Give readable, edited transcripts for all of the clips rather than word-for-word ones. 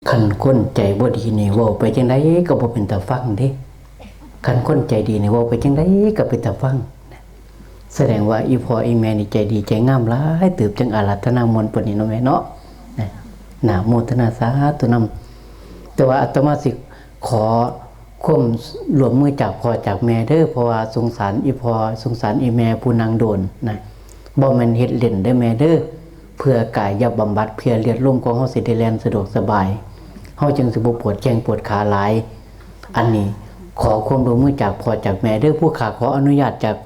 คันคนใจบ่ดีนี่เว้าไปจังได๋ก็บ่เป็นตาฟังเด้คันคนใจดีนี่เว้าไปจังได๋ก็เป็นตาฟังแสดงว่าอีพ่ออีแม่นี่ใจดีใจงามหลายเติบจังอาราธนามนต์ปานนี้เนาะแม่เนาะนะโมทนาสาธุนำแต่ว่าอาตมาสิขอความร่วมมือจากพ่อจากแม่เด้อเพราะว่าสงสารอีพ่อสงสารอีแม่ผู้นางโดนนะบ่แม่นเฮ็ดเล่นได้แม่เด้อเพื่อกายบำบัดเพื่อเลือดลมของเฮาสิได้แล่นสะดวกสบายเฮาจึงสิบ่ปวดแข้งปวดขาหลายอันนี้ขอความร่วมมือจากพ่อจากแม่เด้อผู้ข้าขออนุญาตจาก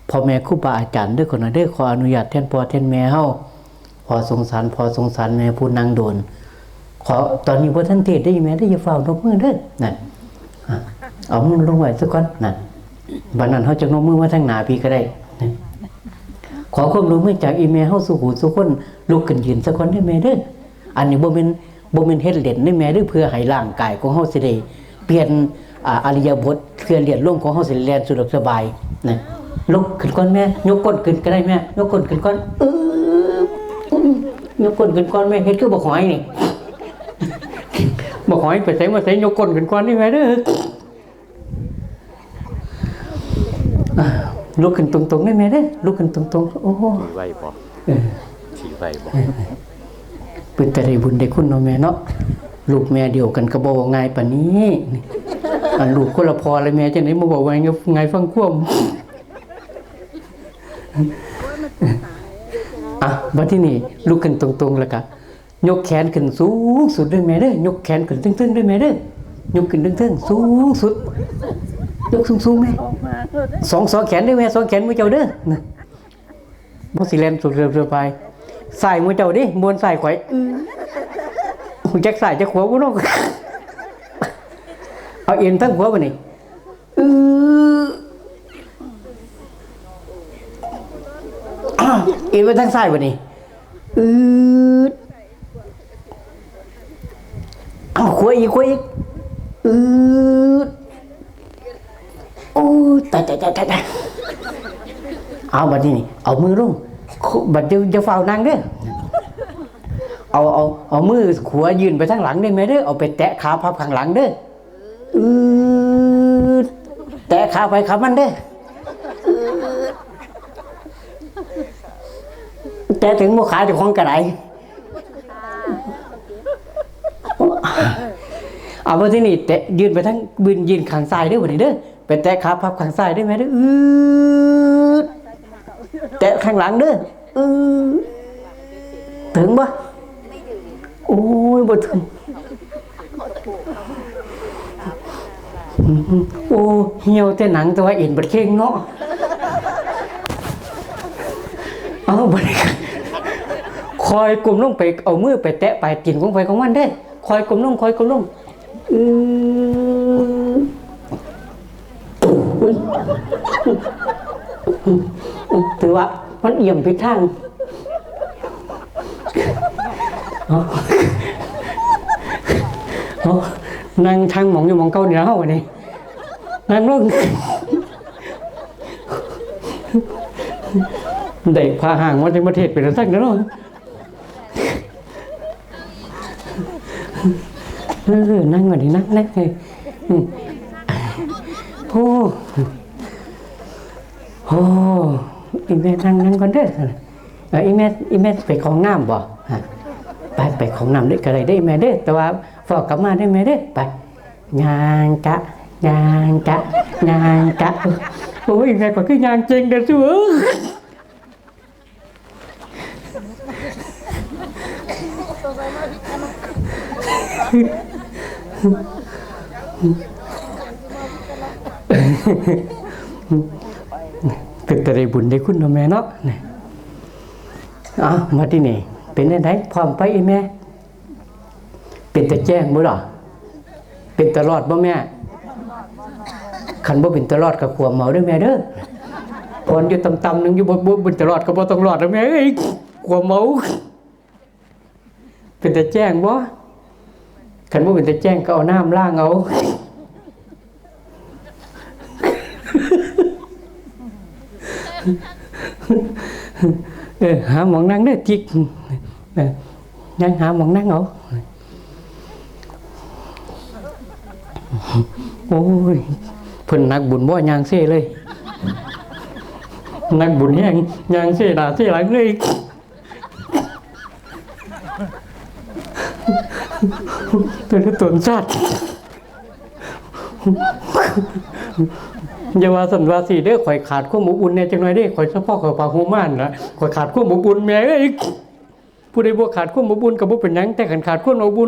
พ่อแม่ครูบาอาจารย์เด้อคนน่ะเด้อขออนุญาตแทนพ่อแทนแม่เฮาพอสงสารแม่ผู้นางโดนขอตอนนี้บ่ทันเทศได้แม่ได้อย่าเฝ้านกมือเด้อนั่นเอามือลงไว้ซะก่อนนั่นบัดนั้นเฮาจะนกมือมาทางหน้าพี่ก็ได้ขอความร่วมมือจากอีแม่เฮาสู่หูสู่คนลุกขึ้นยืนซะก่อนได้แม่เด้ออันนี้บ่แม่นเฮ็ดเล่นได้แม่เด้อเพื่อให้ร่างกายของเฮาสิได้เปลี่ยนอริยบทเพื่อเลียดลมของเฮาสิแล่นสะดวกสบายนะลุกขึ้นก่อนแม่ยกก้นขึ้นก็ได้แม่ยกก้นขึ้นก่อนยกก้นขึ้นก่อนแม่เฮ็ดคือบ่หอยนี่บ่หอยไปใส่มาใส่ยกก้นขึ้นก่อนนี่แม่เด้อลุกขึ้นตรงๆได้แม่เด้อลุกขึ้นตรงๆโอ้โหสีไว้บ่สีไว้บ่เป็นแต่ได้บุญได้คุณเนาะแม่เนาะลูกแม่เดียวกันก็บ่ง่ายปานนี้อันลูกคนละพอเลยแม่จังได๋มาบอกว่าไงฟังความบัดที่นี่ลุกขึ้นตรงๆแล้วก็ยกแขนขึ้นสูงสุดด้วยแม่เด้อยกแขนขึ้นตึงๆด้วยแม่เด้อยกขึ้นตึงๆสูงสุดยกสูงๆแม่สองแขนด้วยแม่สองแขนมือเจ้าเด้อนะบ่สิแล่นสุดเรือไปสายมือเจ้าดิบนสายข่อยจักสายจักขวาบ่เนาะเอาเอ็นทั้งหัวบ่นี่เอ็นไปทางซ้ายบ่นี่เอาขวาอีกโอ้ตายเอาบัดนี้นี่เอามือลงบัดเดี๋ยวจะฝ้าวนั่งเด้อเอามือขวายืนไปทางหลังได้ไหมเด้อเอาไปแตะขาพับข้างหลังเด้อแตะขาไปขามันเด้อแต่ถึงมือขาจะคล้องกระไดเอาไปที่นี่แตะยืนไปทั้งยืนข้างซ้ายด้วยวันนี้เด้อไปแตะขาพับข้างซ้ายได้ไหมเด้อแตะข้างหลังเด้อถึงปะโอ้ยบ่ถึงโอ้เหี่ยวแต่หนังแต่ว่าเอ็นบ่เข่งเนาะเอาบ่ได้คอยกลมลงไปเอามือไปแตะปลายตีนของไฟของมันเด้คอยกลมลงถือว่ามันเอี่ยมไปทางนั่งทางหมองอยู่หมองเก่านี่แล้ววันนี้นั่งลงได้พาห่างมาจากประเทศเป็นสักเนาะนั่งก่อนดินั่งเลยโอ้อีแม่นั่งก่อนเด้ออีแม่ไปของน้ำบ่ไปของน้ำได้ก็ได้แม่เด้อแต่ว่าฝากกลับมาได้แม่เด้อไปงานกะโอ้ยแม่ก็คืองานจริงเด้อชัวเป็นแต่ได้บุญได้คุณเนาะแม่เนาะมาที่นี่เป็นได้พร้อมไปอีแม่เป็นแต่แจ้งบ่หรอเป็นตลอดบ่แม่คันบ่เป็นตลอดกับขวมเมาเด้อแม่เด้อพรอยู่ต่ำๆนึงอยู่บนตลอดก็บ่ต้องรอดเด้อแม่เอ้ยขวมเมาเป็นแต่แจ้งบ่คันบ่เป็นแต่แจ้งก็เอาน้ำล้างเอาหาหมองนั่งได้จิกยังหาหมองนั่งเอา โอ้ยเพิ่นนักบุญบ่ยางเซ่เลยนักบุญแห้งยางเซ่หน้าเซ่หลังเลยตัวนี้ตนชาติอย่าว่าสันว่าสิเด้อข่อยขาดความอบอุ่นแน่จังหน่อยเด้ข่อยเฉพาะข่อยปากหูม่านนะข่อยขาดความอบอุ่นแม่เอ้ยผู้ใดบ่ขาดความอบอุ่นก็บ่เป็นหยังแต่คันขาดความอบอุ่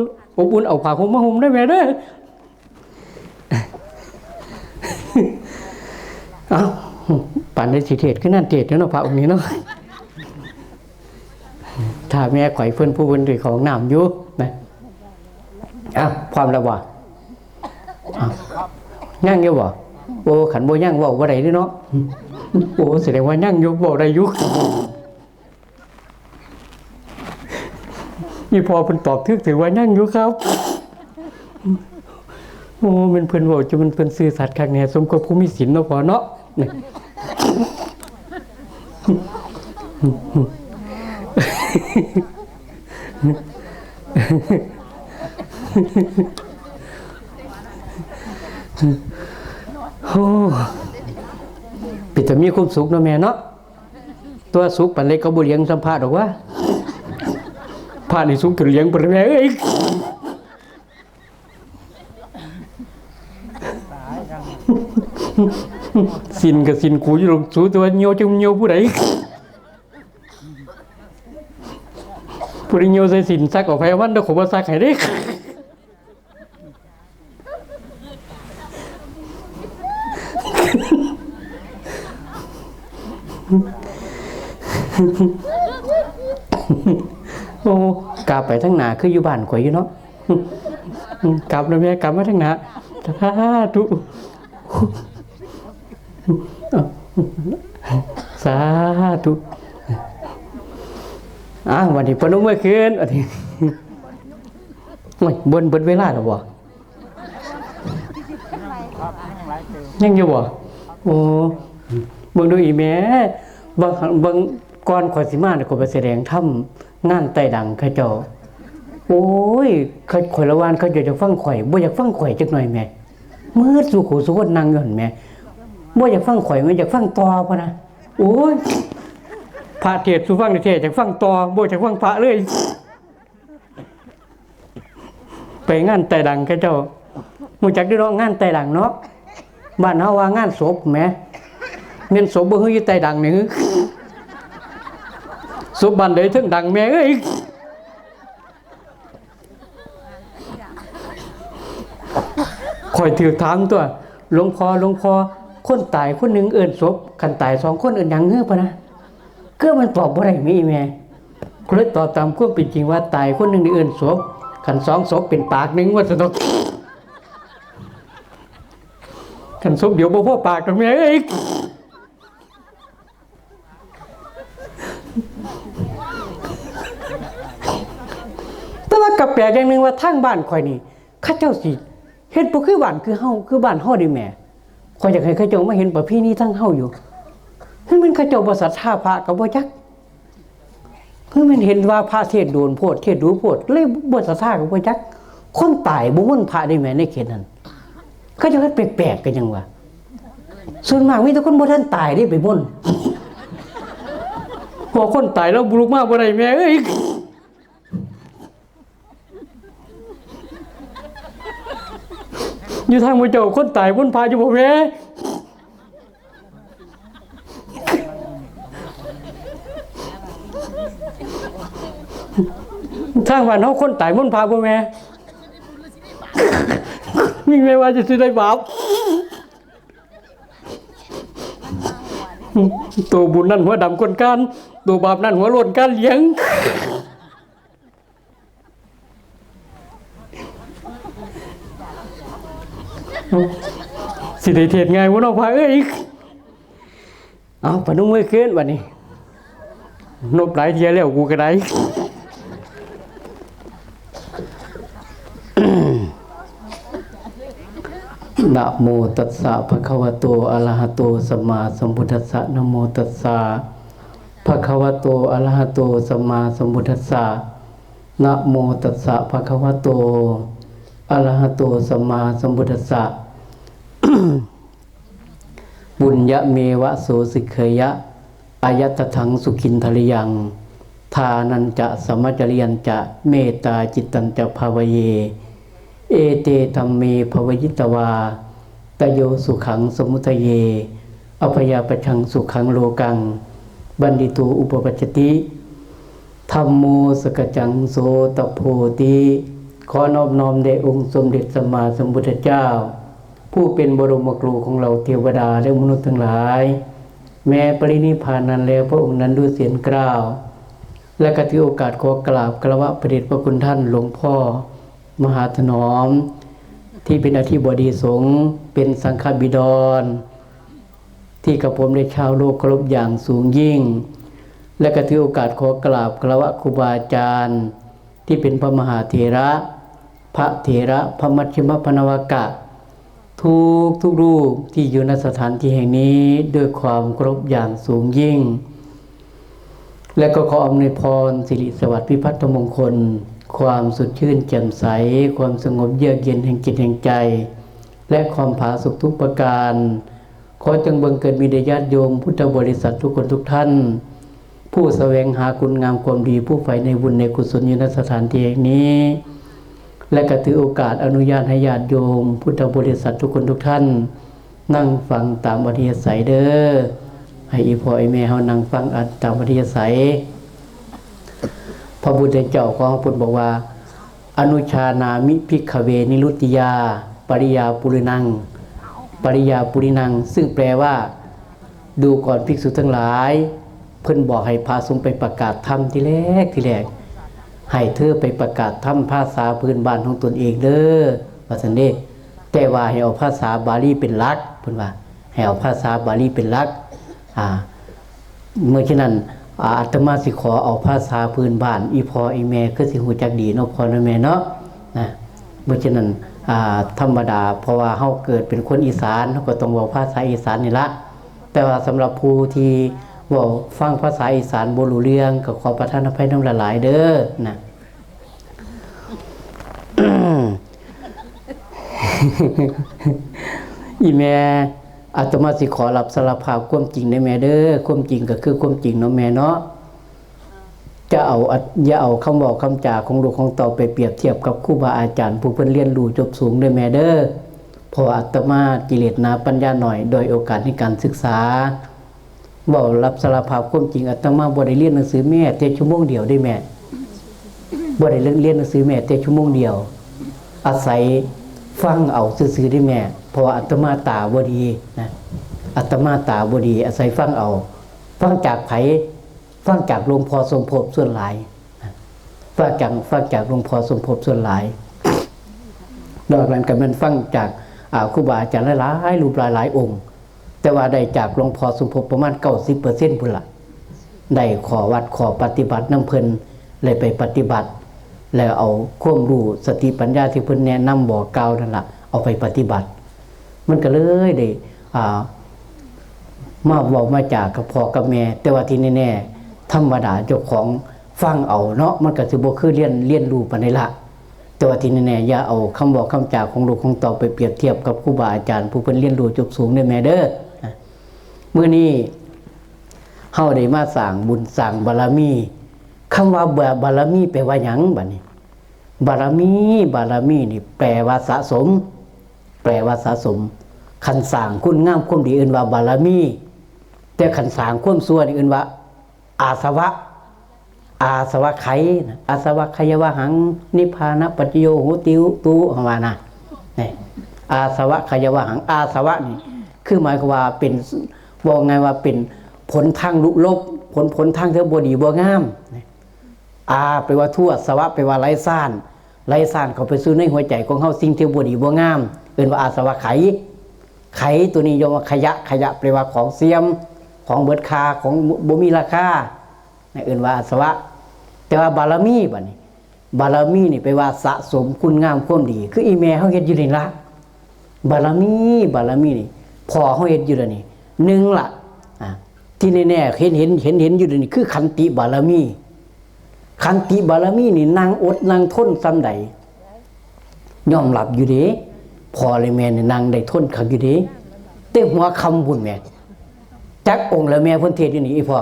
นเอาผ้าห่มมาห่มได้แม่เด้อเอ้าปานได้สิเทศคือนั่นเทศเนาะพระองค์นี้เนาะถ้าแม่ข่อยเพิ่นผู้เพิ่นด้วยของน้ำอยู่นะความละว่าย่างอยู่บ่โอ้ขันบ่ย่างเว้าบ่ได้เด้เนาะโอ้แสดงว่าย่างอยู่เว้าได้อยู่นี่พอเพิ่นตอบถือว่าย่างอยู่ครับโอ้มันเพิ่นเว้าจะมันเพิ่นซื่อสัตย์คักแน่สมกับผู้มีศีลเนาะพอเนาะโอ้ปิดแต่มีความสุขเนาะแม่เนาะตัวสุขปันเล็กก็บ่เลี้ยงสัมภาษณ์หรอกว่าพานี่สุขจนเลี้ยงปันแม่เอ้ยสินกับสินกูอยู่ลงสู้ตัวเหี่ยวจังเหี่ยวผู้ใดผู้ใดเหี่ยวใส่สินซักออกไปวันเด้อขอบ่ซักให้เด้โอ้กลับไปทั้งหน้าคืออยู่บ้านข่อยอยู่เนาะกลับแล้วแม่กลับมาทั้งหน้าสาธุสาธุวันนี้พนมมือขึ้นวันนี้บนเบิดเวลาหรอบ่ยังอยู่บ่โอ้เบิ่งดูอีแม่บางก่อนข่อยสิมาเนี่ยข่อยไปแสดงธรรมงานไต่ดังเขาเจ้าโอ้ยข่อยละวานเขาอยากจะฟังข่อยบ่อยากฟังข่อยจักหน่อยแม่มืดสู่ขู่สู่คนนั่งอยู่หั่นแม่บ่อยากฟังข่อยมันอยากฟังต่อป่ะนะโอ้ยพระเทศสู่ฟังเทศอยากฟังต่อบ่อยากฟังพระเลยไปงานไต่ดังเขาเจ้ารู้จักอยู่เนาะงานไต่ดังเนาะบ้านเฮาว่างานศพแหมแม่นศพบ่ฮืออยู่ไต่ดังนี่ฮือศพบ้านใดถึงดังแม่เอ้ยข่อยถือถามตัวหลวงพ่อคนตายคนหนึ่งเอิ้นศพคันตาย2คนเอิ้นหยังเฮ้อปะนะก็มันตอบบ่ได้มีแม่ก็เลยตอบตามความเป็นจริงว่าตายคนหนึ่งนี่เอิ้นศพคัน2ศพเป็นปากหนึ่งว่าซั่นคันศพเดี๋ยวบ่พอปากดอกแม่เอ้ยแต่ว่ากับแปลกอย่างนึงว่าทางบ้านข่อยนี่ข้าเจ้าสิเฮ็ดบ่คือบ้านคือเฮาคือบ้านเฮาดิแม่ข่อยอยากให้เขาเจ้ามาเห็นประเพณีทางเฮาอยู่คือมันเขาเจ้าบ่ศรัทธาพระก็บ่จักคือมันเห็นว่าพระเทศน์โดนโพดเทศน์ดูโพดเลยบ่ศรัทธาก็บ่จักคนตายบ่ม่นพระได้แม่ในเขตนั้นเขาเจ้าเฮ็ดแปลกๆกันจังว่าส่วนมากมีแต่คนบ่ทันตายได้ไปม่นพอคนตายแล้วลุกมาบ่ได้แม่เอ้ยอยู่ทางพระเจ้าคนตายบนพาอยู่บ่แม่ทางบ้านเฮาคนตายบนพาบ่แม่มีแม่ว่าจะสิได้บาปตัวบุญนั่นหัวดำคนกันตัวบาปนั่นหัวโลนกันเลี้ยงสิได้เทศไงวะน้องพาเอ้ยเอาปนุ่มมือขึ้นวันนี้นบหลายเทียแล้วกูก็ได้นะโมตัสสะภะคะวะโตอะระหะโตสัมมาสัมพุทธัสสะนะโมตัสสะภะคะวะโตอะระหะโตสัมมาสัมพุทธัสสะนะโมตัสสะภะคะวะโต อะระหะโตสัมมาสัมพุทธัสสะ บุญญะเมวะโสสิเคยะอายัตถังสุขินทริยังทานันจะสมัจจริยันจะเมตตาจิตตันจะภาวเยเอเตธัมเมภวยิตวาตโยสุขังสมุทเยอภยาปชังสุขังโลกังบัณฑิตูอุปปัจจติธัมโมสกจังโสตโพติขอนอบน้อมแด่องค์สมเด็จสัมมาสัมพุทธเจ้าผู้เป็นบรมครูของเราเทวดาและมนุษย์ทั้งหลายแม้ปรินิพพานนั้นแล้วพระองค์นั้นด้วยเสียงกล่าวและก็ถือโอกาสขอกราบกราบพระเดชพระคุณท่านหลวงพ่อมหาถนอมที่เป็นอธิบดีสงฆ์เป็นสังฆบิดรที่กระผมได้ชาวโลกเคารพอย่างสูงยิ่งและก็ถือโอกาสขอกราบกราบครูบาอาจารย์ที่เป็นพระมหาเถระพระเถระพระมัชฌิมพนวกะทุกรูปที่อยู่ณสถานที่แห่งนี้ด้วยความเคารพอย่างสูงยิ่งและก็ขออำนวยพรสิริสวัสดิ์พิพัฒนมงคลความสดชื่นแจ่มใสความสงบเยือกเย็นแห่งจิตแห่งใจและความผาสุกทุกประการขอจงบังเกิดมีแด่ญาติโยมพุทธบริษัททุกคนทุกท่านผู้แสวงหาคุณงามความดีผู้ใฝ่ในบุญในกุศลอยู่ณสถานที่แห่งนี้และก็ถือโอกาสอนุญาตให้ญาติโยมพุทธบริษัททุกคนทุกท่านนั่งฟังตามอัธยาศัยเด้อให้อีพ่อไอแม่เฮานั่งฟังตามอัธยาศัยพระพุทธเจ้าของพระพุทธบอกว่าอนุชานามิภิกขเวนิรุตติยาปริยาปุรินังปริยาปุรินังซึ่งแปลว่าดูก่อนภิกษุทั้งหลายเพิ่นบอกให้พระสงฆ์ไปประกาศธรรมที่แรกให้เธอไปประกาศธรรมภาษาพื้นบ้านของตนเองเด้อว่าซั่นเด้แต่ว่าให้เอาภาษาบาลีเป็นหลักเพิ่นว่าให้เอาภาษาบาลีเป็นหลักเมื่อฉะนั้นอาตมาสิขอเอาภาษาพื้นบ้านอีพ่ออีแม่คือสิฮู้จักดีเนาะพ่อและแม่เนาะนะเมื่อฉะนั้นธรรมดาเพราะว่าเฮาเกิดเป็นคนอีสานเฮาก็ต้องเว้าภาษาอีสานนี่ละแต่ว่าสำหรับผู้ที่เว้าฟังภาษาอีสานบ่รู้เรื่องก็ขอประทานอภัยนำหลายๆเด้อนะ อีแม่อาตมาสิขอรับสารภาพความจริงได้แม่เด้อความจริงก็คือความจริงเนาะแม่เนาะอย่าเอาคำบอกคำจาของลูกของเต่าไปเปรียบเทียบกับครูบาอาจารย์ผู้เพิ่นเรียนรู้จบสูงด้วยแม่เด้อเพราะอาตมากิเลสหนาปัญญาหน่อยโดยโอกาสในการศึกษาบอกรับสารภาพความจริงอาตมาบ่ได้เรียนหนังสือแม่แต่ชั่วโมงเดียวได้แม่บ่ได้เรียนหนังสือแม่แต่ชั่วโมงเดียวอาศัยฟังเอาซื่อๆได้แม่เพราะอาตมาตาบ่ดีนะอาตมาตาบ่ดีอาศัยฟังเอาฟังจากไผฟังจากหลวงพ่อสมภพส่วนหลายฟังจากหลวงพ่อสมภพส่วนหลายนอกนั้นก็มันฟังจากครูบาอาจารย์หลายๆรูปหลายองค์แต่ว่าได้จากหลวงพ่อสมภพประมาณ 90% พุ่นล่ะได้ขอวัดขอปฏิบัตินำเพิ่นเลยไปปฏิบัติแล้วเอาความรู้สติปัญญาที่เพิ่นแนะนำบอกกล่าวนั่นล่ะเอาไปปฏิบัติมันก็เลยได้มาเว้ามาจากกับพ่อกับแม่แต่ว่าที่แน่ๆธรรมดาเจ้าของฟังเอาเนาะมันก็สิบ่คือเรียนรู้ปานใดล่ะแต่ว่าที่แน่ๆอย่าเอาคำบอกคำจาของลูกของเต่าไปเปรียบเทียบกับครูบาอาจารย์ผู้เพิ่นเรียนรู้จบสูงได้แม่เด้อมื้อนี้เฮาได้มาสร้างบุญสร้างบารมีคำว่าบารมีแปลว่าหยังบัดนี้บารมีนี่แปลว่าสะสมคันสร้างคุณงามความดีอื่นว่าบารมีแต่คันสร้างความชั่วนี่อื่นว่าอาสวะไขอาสวะไขยวะหังนิพพานะปัจจโยโหติวตุว่านะนี่อาสวะไขยวะหังอาสวะนี่คือหมายความว่าเป็นบอกไงว่าเป็นผลทางลบผลทางเทวบ่ดีบ่งามแปลว่าทั่วสวะแปลว่าไร้ซ่านเข้าไปสู่ในหัวใจของเฮาสิ่งที่บ่ดีบ่งามเอิ้นว่าอาสวะไขตัวนี้ยกว่าขยะแปลว่าของเสียมของเบิดค่าของบ่มีราคาเอิ้นว่าอาสวะแต่ว่าบารมีบัดนี้บารมีนี่แปลว่าสะสมคุณงามความดีคืออีแม่เฮาเฮ็ดอยู่นี่ล่ะบารมีนี่พ่อเฮาเฮ็ดอยู่แล้วนี่หนึ่งล่ะที่แน่ๆเห็นอยู่นี่คือขันติบารมีนี่นั่งอดนั่งทนซ้ำใด ยอมรับอยู่ดีพอเลยแม่เนี่ยนางได้ทนขักอยู่ดีเต้หัวคำบุญแม่จักองค์แล้วแม่พ้นเทศอยู่นี่อีพ่อ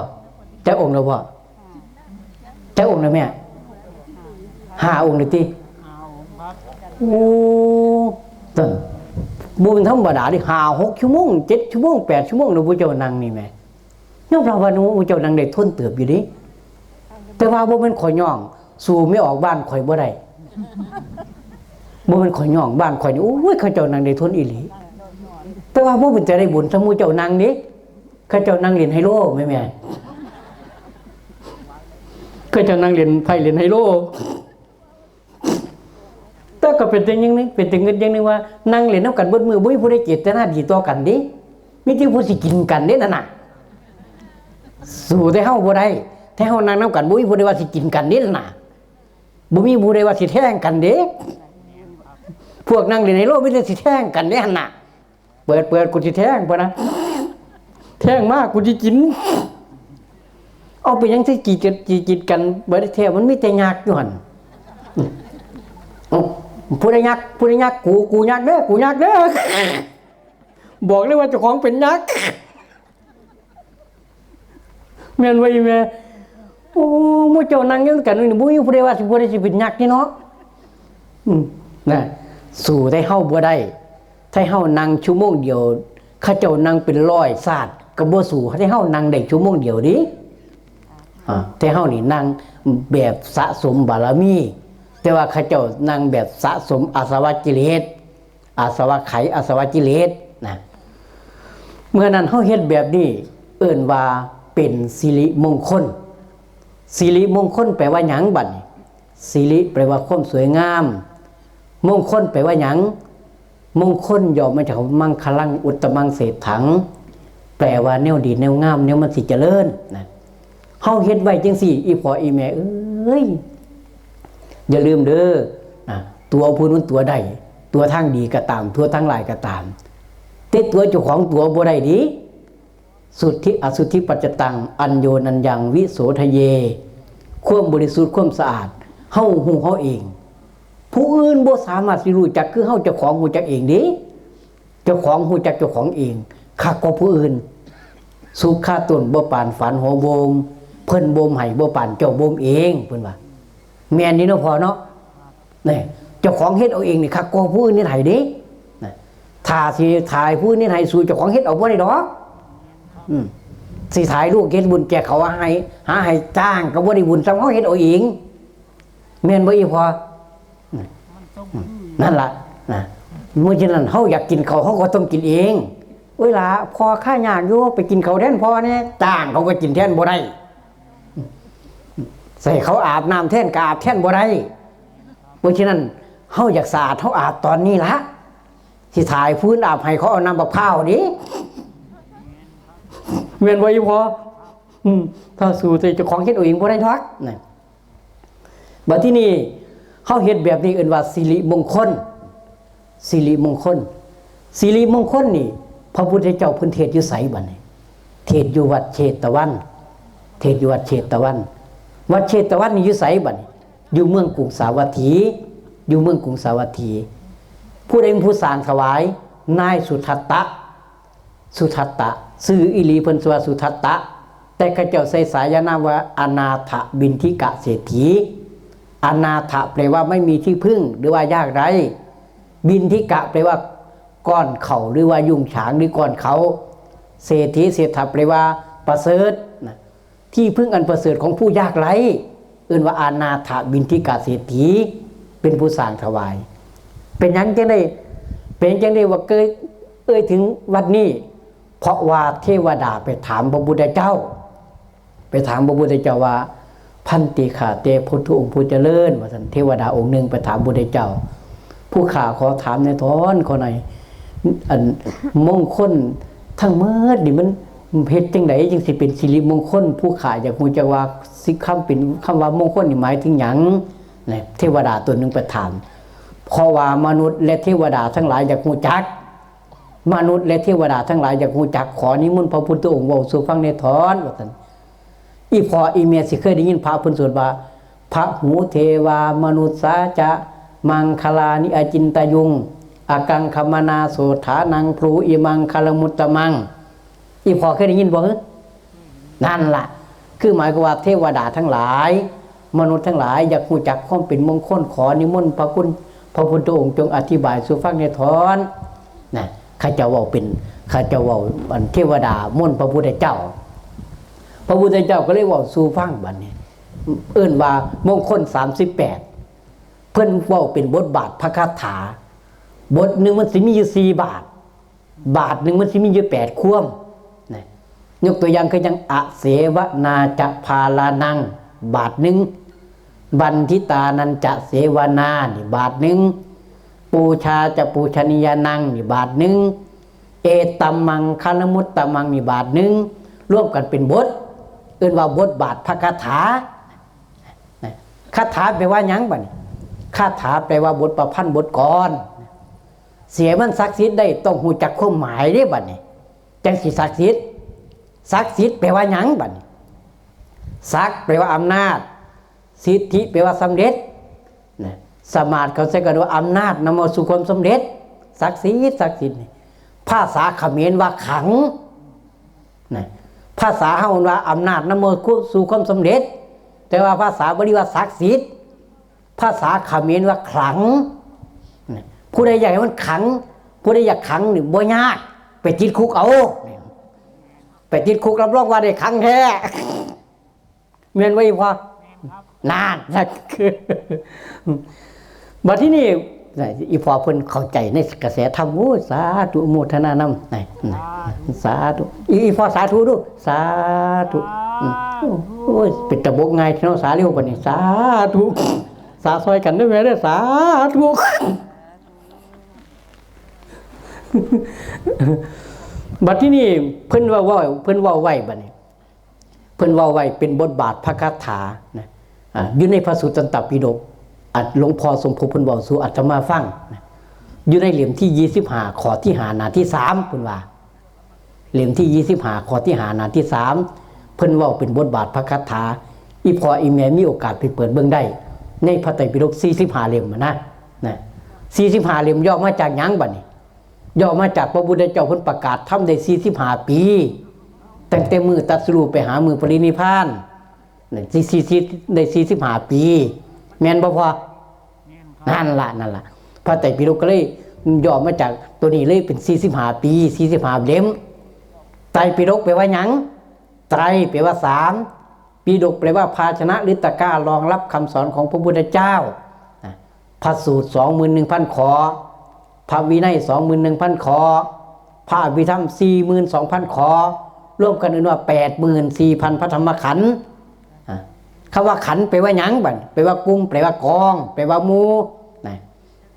จักองค์แล้วพ่อจักองค์แล้วแม่5 องค์เลยติโอ้ต้นบุญธรรมดาดิ5-6 ชั่วโมง7 ชั่วโมง8 ชั่วโมงหนูเจ้านั่งนี่แม่ยอมรับว่าหนูเจ้านั่งได้ทนเติบอยู่ดิแต่ว่าบ่เป็นข่อยย่องสู่ไม่ออกบ้านข่อยบ่ได้บ่เป็นข่อยย่องบ้านข่อยนี่โอ้ยเขาเจ้านั่งได้ทนอีหลีแต่ว่าบ่เป็นจะได้บุญสมูเจ้านั่งนี่เขาเจ้านั่งเล่นไฮโลแม่เขาเจ้านั่งเล่นไพ่เล่นไฮโลแต่ก็เป็นแต่ยังนึงเป็นแต่เงินยังนึงว่านั่งเล่นนำกันเบิดมื้อบ่มีผู้ใดเจตนาดีต่อกันดิมีแต่ผู้สิกินกันเด้นั่นน่ะสู่แต่เฮาบ่ได้แต่เฮานั่งนำกันบ่มีผู้ใดว่าสิกินกันเด้นั่นน่ะบ่มีผู้ใดว่าสิแท้งกันเด้พวกนั่งเล่นไฮโลมีแต่สิแท้งกันเด้หั่นน่ะเปิดกูสิแท้งป่ะนะแท้งมากกูสิกินเอาไปยังสิกินกันบ่ได้แท้มันมีแต่ยากอยู่หั่นผู้ใดยักกูยักเด้อกูยักเด้อบอกเลยว่าเจ้าของเป็นยักษ์แม่นไว้แม่โอ้มื้อเจ้านั่งอยู่กันนี่บ่มีผู้ใดว่าสิบ่ได้สิเป็นยักษ์นี่เนาะน่ะสู่ได้เฮาบ่ได้ถ้าเฮานั่งชั่วโมงเดียวเขาเจ้านั่งเป็น100ชาติก็บ่สู่ให้เฮานั่งได้ชั่วโมงเดียวดิแต่เฮานี่นั่งแบบสะสมบารมีแต่ว่าเขาเจ้านั่งแบบสะสมอาสวะกิเลสอาสวะไขอาสวะกิเลสนะเมื่อนั้นเฮาเฮ็ดแบบนี้เอิ้นว่าเป็นสิริมงคลสิริมงคลแปลว่าหยังบัดนี้สิริแปลว่าความสวยงามมงคลแปลว่าหยังมงคลย่อมาจากมังคลังอุตตมังเศรษถังแปลว่าแนวดีแนวงามแนวมันสิเจริญนะเฮาเฮ็ดไว้จังซี่อีพ่ออีแม่เอ้ยอย่าลืมเด้อนะตัวผู้นั้นตัวใดตัวทางดีก็ตามตัวทางหลายก็ตามแต่ตัวเจ้าของตัวบ่ได้ดีสุทธิอสุทธิปัจจตังอัญโยนัญญังวิโสทะเยความบริสุทธิ์ความสะอาดเฮาฮู้เฮาเองผู้อื่นบ่สามารถสิรู้จักคือเฮาเจ้าของรู้จักเองเด้เจ้าของรู้จักเจ้าของเองคักกว่าผู้อื่นสุขะต้นบ่ปานฝันหัวโบมเพิ่นบ่มให้บ่ปานเจ้าบ่มเองเพิ่นว่าแม่นนี่เนาะพอเนาะนี่เจ้าของเฮ็ดเอาเองนี่คักกว่าผู้อื่นนี่ให้เด้ถ้าสิถ่ายผู้อื่นนี่ให้สู่เจ้าของเฮ็ดเอาบ่ได้ดอกสิถ่ายลูกเฮ็ดบุญแจกเขาให้หาให้จ้างก็บ่ได้บุญซ้ำเฮาเฮ็ดเอาเองแม่นบ่อีพอนั่นล่ะนะเมื่อฉะนั้นเฮาอยากกินเขาเฮาก็ต้องกินเองเวลาพอค่ายากอยู่ไปกินเขาแทนพอเนี่ยจ้างเขาก็กินแทนบ่ได้ใส่เขาอาบน้ำแทนก็อาบแทนบ่ได้เพราะฉะนั้นเฮาอยากสะอาดเฮาอาบตอนนี้ละสิถ่ายพื้นอาบให้เขาเอาน้ำมะพร้าวดิเวียนไว้พอถ้าสู่เจ้าของเฮ็ดเอาเองบ่ได้ดอกนะบัดที่นี่เฮาเฮ็ดแบบนี้เอิ้นว่าสิริมงคลสิริมงคลสิริมงคลนี่พระพุทธเจ้าเพิ่นเทศน์อยู่ไสบัดนี้เทศน์อยู่วัดเชตวันเทศน์อยู่วัดเชตวันวัดเชตวันนี่อยู่ไสบัดนี้อยู่เมืองกรุงสาวัตถีอยู่เมืองกรุงสาวัตถีผู้ใดเป็นผู้สร้างถวายนายสุทัตตะชื่ออีหลีเพิ่นว่าสุทัตตะแต่เขาเจ้าใส่สายนามว่าอนาถบิณฑิกะเศรษฐีอนาถะแปลว่าไม่มีที่พึ่งหรือว่ายากไร้บิณฑิกะแปลว่าก้อนเข่าหรือว่ายุงฉางหรือก้อนเขาเศรษฐีเศรษฐะแปลว่าประเสริฐนะที่พึ่งอันประเสริฐของผู้ยากไร้เอิ้นว่าอนาถบิณฑิกะเศรษฐีเป็นผู้สร้างถวายเป็นหยังจังได้ว่าเอ่ยถึงวัดนี้เพราะว่าเทวดาไปถามพระพุทธเจ้าว่าพันติขาเตพุทธองค์ผู้เจริญว่าท่านเทวดาองค์หนึ่งไปถามพระพุทธเจ้าผู้ข้าขอถามในท้อนขอหน่อยอันมงคลทั้งเมื่อนี่มันเฮ็ดจังไดจึงสิเป็นสิริมงคลผู้ข้าอยากฮู้จักว่าสิคำเป็นคำว่ามงคลนี่หมายถึงหยังนี่เทวดาตัวหนึ่งไปถามเพราะว่ามนุษย์และเทวดาทั้งหลายอยากฮู้จักมนุษย์และเทวดาทั้งหลายอยากฮู้จักขอนิมนต์พระพุทธองค์เว้าสู่ฟังในท้อนว่าซั่นอีพออีเมียสิเคยได้ยินพระเพิ่นสวดว่าพระหูเทวามนุษย์สาจะ มังคลานิอจินตยุงอากังคมนาโสถานังพลูอิมังคลมุตตะมังอีพอเคยได้ยินบ่นั่นล่ะคือหมายความว่าเทวดาทั้งหลายมนุษย์ทั้งหลายอยากรู้จักความเป็นมงคลขอนิมนต์พระคุณพระพุทธองค์จงอธิบายสู่ฟังในทอนนะข้าเจ้าว่าเป็นข้าเจ้าว่าเทวดามนต์พระพุทธเจ้าพระพุทธเจ้าก็เลยว่าสู่ฟังบัดนี้เอิ้นว่ามงคล38เพิ่นเว้าเป็นบทบาทพระคาถาบทหนึ่งมันสิมีอยู่4 บาทบาทหนึ่งมันสิมีอยู่8 ควมนะยกตัวอย่างคือยังอเสวนาจะพาลานังบาทหนึ่งบันทิตานันจะเสวนานี่บาทหนึ่งปูชาจะปูชนียานังนี่บาทหนึ่งเอตัมมังคณมุตตมังนี่บาทหนึ่งร่วมกันเป็นบทเอิ้นว่าบทบาทพระคาถาคาถาแปลว่าหยังบัดนี้คาถาแปลว่าบทประพันธ์บทกลเสียมันศักดิ์สิทธิ์ได้ต้องหูจักความหมายเด้บัดนี้จังสิศักดิ์สิทธิ์ศักดิ์สิทธิ์แปลว่าหยังบัดนี้ศักดิ์แปลว่าอำนาจสิทธิแปลว่าสำเร็จนะสมาธิเขาใช้กันว่าอำนาจนำมาสู่ความสำเร็จศักดิ์สิทธิ์ศักดิ์สิทธิ์ภาษาเขมรว่าขังนะภาษาเฮาว่าอำนาจนำมาสู่ความสำเร็จแต่ว่าภาษาบาลีว่าศักดิ์สิทธิ์ภาษาเขมรว่าขลังผู้ใดอยากให้มันขังผู้ใดอยากขังนี่บ่ยากไปติดคุกเอาไปติดคุกรับรองว่าได้ขังแท้เมียนไว้พอนานนั่นคือบัดที่นี่อีพอเพิ่นเข้าใจในกระแสธรรมโอ้สาธุโมทนานำไหนสาธุอีพอสาธุดูสาธุโอ้ยเป็นตะบกไงเนาะสาเร็วกว่านี้สาธุสาซอยกันได้ไหมเด้อสาธุบัดที่นี่เพิ่นว่าเพิ่นว่าไว้บัดนี้เพิ่นว่าไว้เป็นบทบาทพระคาถานะอยู่ในพระสุตตันตปิฎกหลวงพ่อสมภพเพิ่นบอกสู่อาตมาฟังนะอยู่ในเหลี่ยมที่25ข้อที่5หน้าที่3เพิ่นว่าเหลี่ยมที่25ข้อที่5หน้าที่3เพิ่นเว้าเป็นบทบาทพระคาถาอีพออีแม่มีโอกาสไปเปิดเบิ่งได้ในพระไตรปิฎก45เล่มนะ45เล่มย่อมาจากหยังบัดนี้ย่อมาจากพระพุทธเจ้าเพิ่นประกาศธรรมได้45ปีตั้งแต่มือตรัสรู้ไปหามือปรินิพพานได้45ปีแม่นบ่พอนั่นล่ะพระไตรปิฎกก็เลยย่อมาจากตัวนี้เลยเป็น45ปี45เล่มไตรปิฎกแปลว่าหยังไตรแปลว่า3ปิฎกแปลว่าภาชนะหรือตะกร้ารองรับคำสอนของพระพุทธเจ้าพระสูตร 21,000 ข้อพระวินัย 21,000 ข้อพระอภิธรรม 42,000 ข้อร่วมกันเป็นว่า 84,000 พระธรรมขันธ์คำว่าขันธ์แปลว่าหยังบัดแปลว่ากลุ่มแปลว่ากองแปลว่าหมู่นะ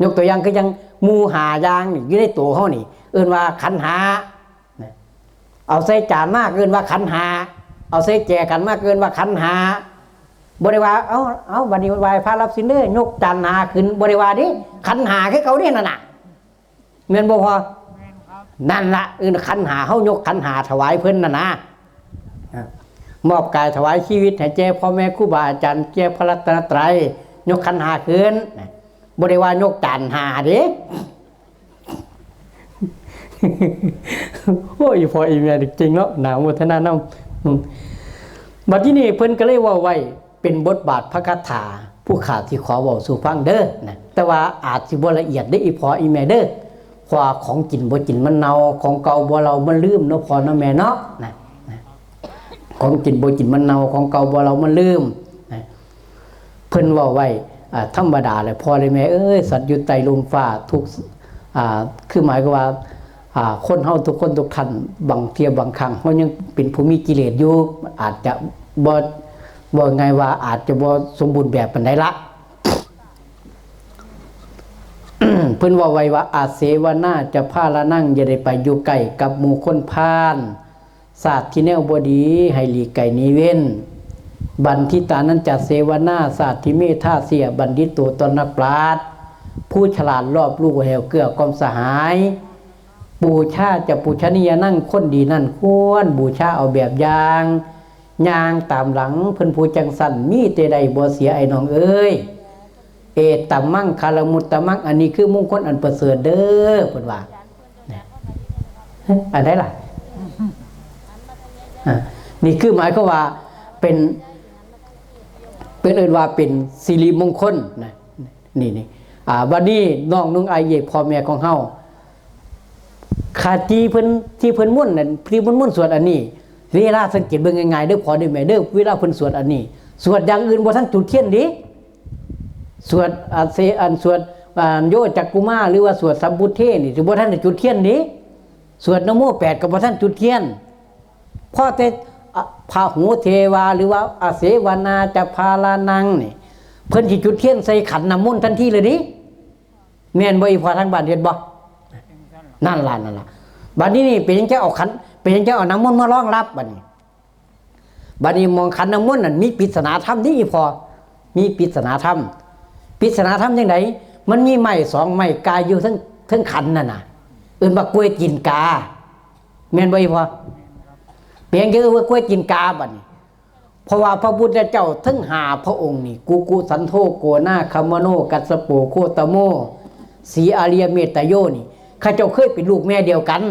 ยกตัวอย่างคือยังหมู่หาอย่างนี่อยู่ในตัวเฮานี่เอิ้นว่าขันธ์หาเอาใส่จานมากเกินว่าขันธ์หาเอาใส่แจกันมากเกินว่าขันธ์หาบ่ได้ว่าเอาบัดนี้ไหว้พระรับศีลเด้อยกจานหาขึ้นบ่ได้ว่าดิขันธ์หาคือเขาเด้นั่นน่ะแม่นบ่พอนั่นละขันหาเฮายกขันหาถวายเพิ่นน่ะนะมอบกายถวายชีวิตให้แก่พ่อแม่ครูบาอาจารย์แก่พระรัตนตรัยยกขันหาขึ้นบ่ได้ว่ายกจานหาเด้โอ้ยพออีเมียจริงเนาะหนาวโมทนานำบัดที่นี่เพิ่นก็เลยว่าไว้เป็นบทบาทพระคาถาผู้ขาดที่ขอเว้าสู่ฟังเด้อนะแต่ว่าอาจสิบ่ละเอียดได้อีพออีเมียเด้อพอของกินบ่กินมันเน่าของเก่าบ่เรามันลืมเนาะพอเนาะแม่เนาะนะของกินบ่กินมันเน่าของเก่าบ่เรามันลืมนะเพิ่นว่าไว้ธรรมดาเลยพอเลยแม่เอ้ยสัตว์อยู่ใต้ลมฟ้าทุกคือหมายก็ว่าคนเฮาทุกคนทุกท่านบางเทียบางครั้งเฮายังเป็นผู้มีกิเลสอยู่อาจจะบ่ไงว่าอาจจะบ่สมบูรณ์แบบปานใดละเพิ่นว่าไว้ว่าอาเสวนาจะพาละนั่งอย่าได้ไปอยู่ใกล้กับหมู่คนพาลศาสตร์ที่แนวบ่ดีให้หลีกไกลนี้เว้นบัณฑิตานั้นจะเสวนาศาสตร์ที่เมธาเสียบัณฑิตตัวตนนักปราชญ์ผู้ฉลาดรอบรู้แหวเกื้อกอมสหายบูชาจะปูชนียนั่งคนดีนั่นควรบูชาเอาแบบอย่างย่างตามหลังเพิ่นผู้จังสั่นมีแต่ใดบ่เสียไอ้น้องเอ้ยเอ เอตัมมังคารมุตตมังอันนี้คือมงคลอันประเสริฐเด้อเพิ่นว่าอันใดล่ะนี่คือหมายความว่าเป็นเอิ้นว่าเป็นสิริมงคลนะนี่วันนี้น้องนุ่งไอเยกพ่อแม่ของเฮาคาจีเพิ่นที่เพิ่นม่วนนั่นที่เพิ่นม่วนสวดอันนี้เวลาสังเกตเบิ่งง่ายๆเด้อพ่อเด้อแม่เด้อเวลาเพิ่นสวดอันนี้สวดอย่างอื่นบ่ทันจุดเทียนดิสวดสวดโยจักกุมาหรือว่าสวดสัมพุทเทนี่สิบ่ทันได้จุดเทียนดิสวดนะโม8ก็บ่ทันจุดเทียนพอแต่พาหูเทวาหรือว่าอาเสวนาจะพาลานังนี่เพิ่นสิจุดเทียนใส่ขันน้ำมนต์ทันทีเลยดิแม่นบ่อีพอทางบ้านเฮ็ดบ่นั่นล่ะบัดนี้นี่เป็นจังจะเอาขันเป็นจังจะเอาน้ำมนต์มารองรับบัดนี้มองขันน้ำมนต์นั่นมีปริศนาธรรมนี่อีพอมีปริศนาธรรมจังไดมันมีไม้2ไม้กายอยู่ทั้งขันนั่นน่ะเอิ้นว่ากล้วยกินกาแม่นบ่อีพอเพียงคือว่ากล้วยกินกาบัดนี้เพราะว่าพระพุทธเจ้าทั้ง5พระองค์นี่กุสันโธโกนาคัมมโนกัสสโปโคตโมสีอาริยเมตโยนี่ข้าเจ้าเคยเป็นลูกแม่เดียวกัน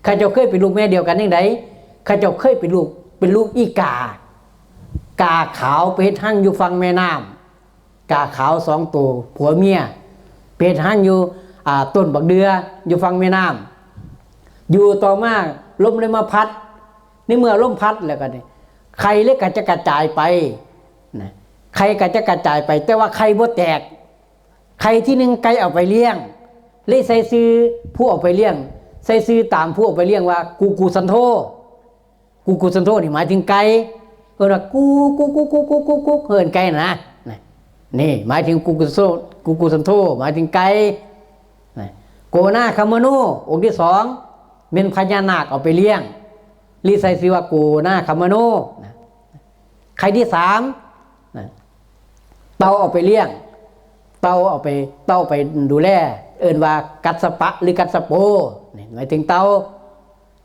ข้าเจ้าเคยเป็นลูกแม่เดียวกันจังไดข้าเจ้าเคยเป็นลูกอีกาขาวไปเฮ็ดหั่งอยู่ฝั่งแม่น้ำกาขาว2ตัวผัวเมียไปเฮ็ดหั่งอยู่ต้นบักเดืออยู่ฝั่งแม่น้ำอยู่ต่อมาลมเลยมาพัดในเมื่อลมพัดแล้วก็นี่ไข่เล็กก็จะกระจายไปนะไข่ก็จะกระจายไปแต่ว่าไข่บ่แตกไข่ที่1ไก่เอาไปเลี้ยงเลยใส่ซื้อผู้เอาไปเลี้ยงใส่ซื้อตามผู้เอาไปเลี้ยงว่ากูสันโธนี่หมายถึงไก่เอิ้นว่ากูเอิ้นไก่นะนี่หมายถึงกูสันโธหมายถึงไก่โกนาคัมมโนองค์ที่2เป็นพญานาคเอาไปเลี้ยงลีใส่ชื่อว่าโกนาคัมมโนใครที่3เต่าเอาไปเลี้ยงเต่าไปดูแลเอิ้นว่ากัสสปะหรือกัสสโปนี่หมายถึงเต่า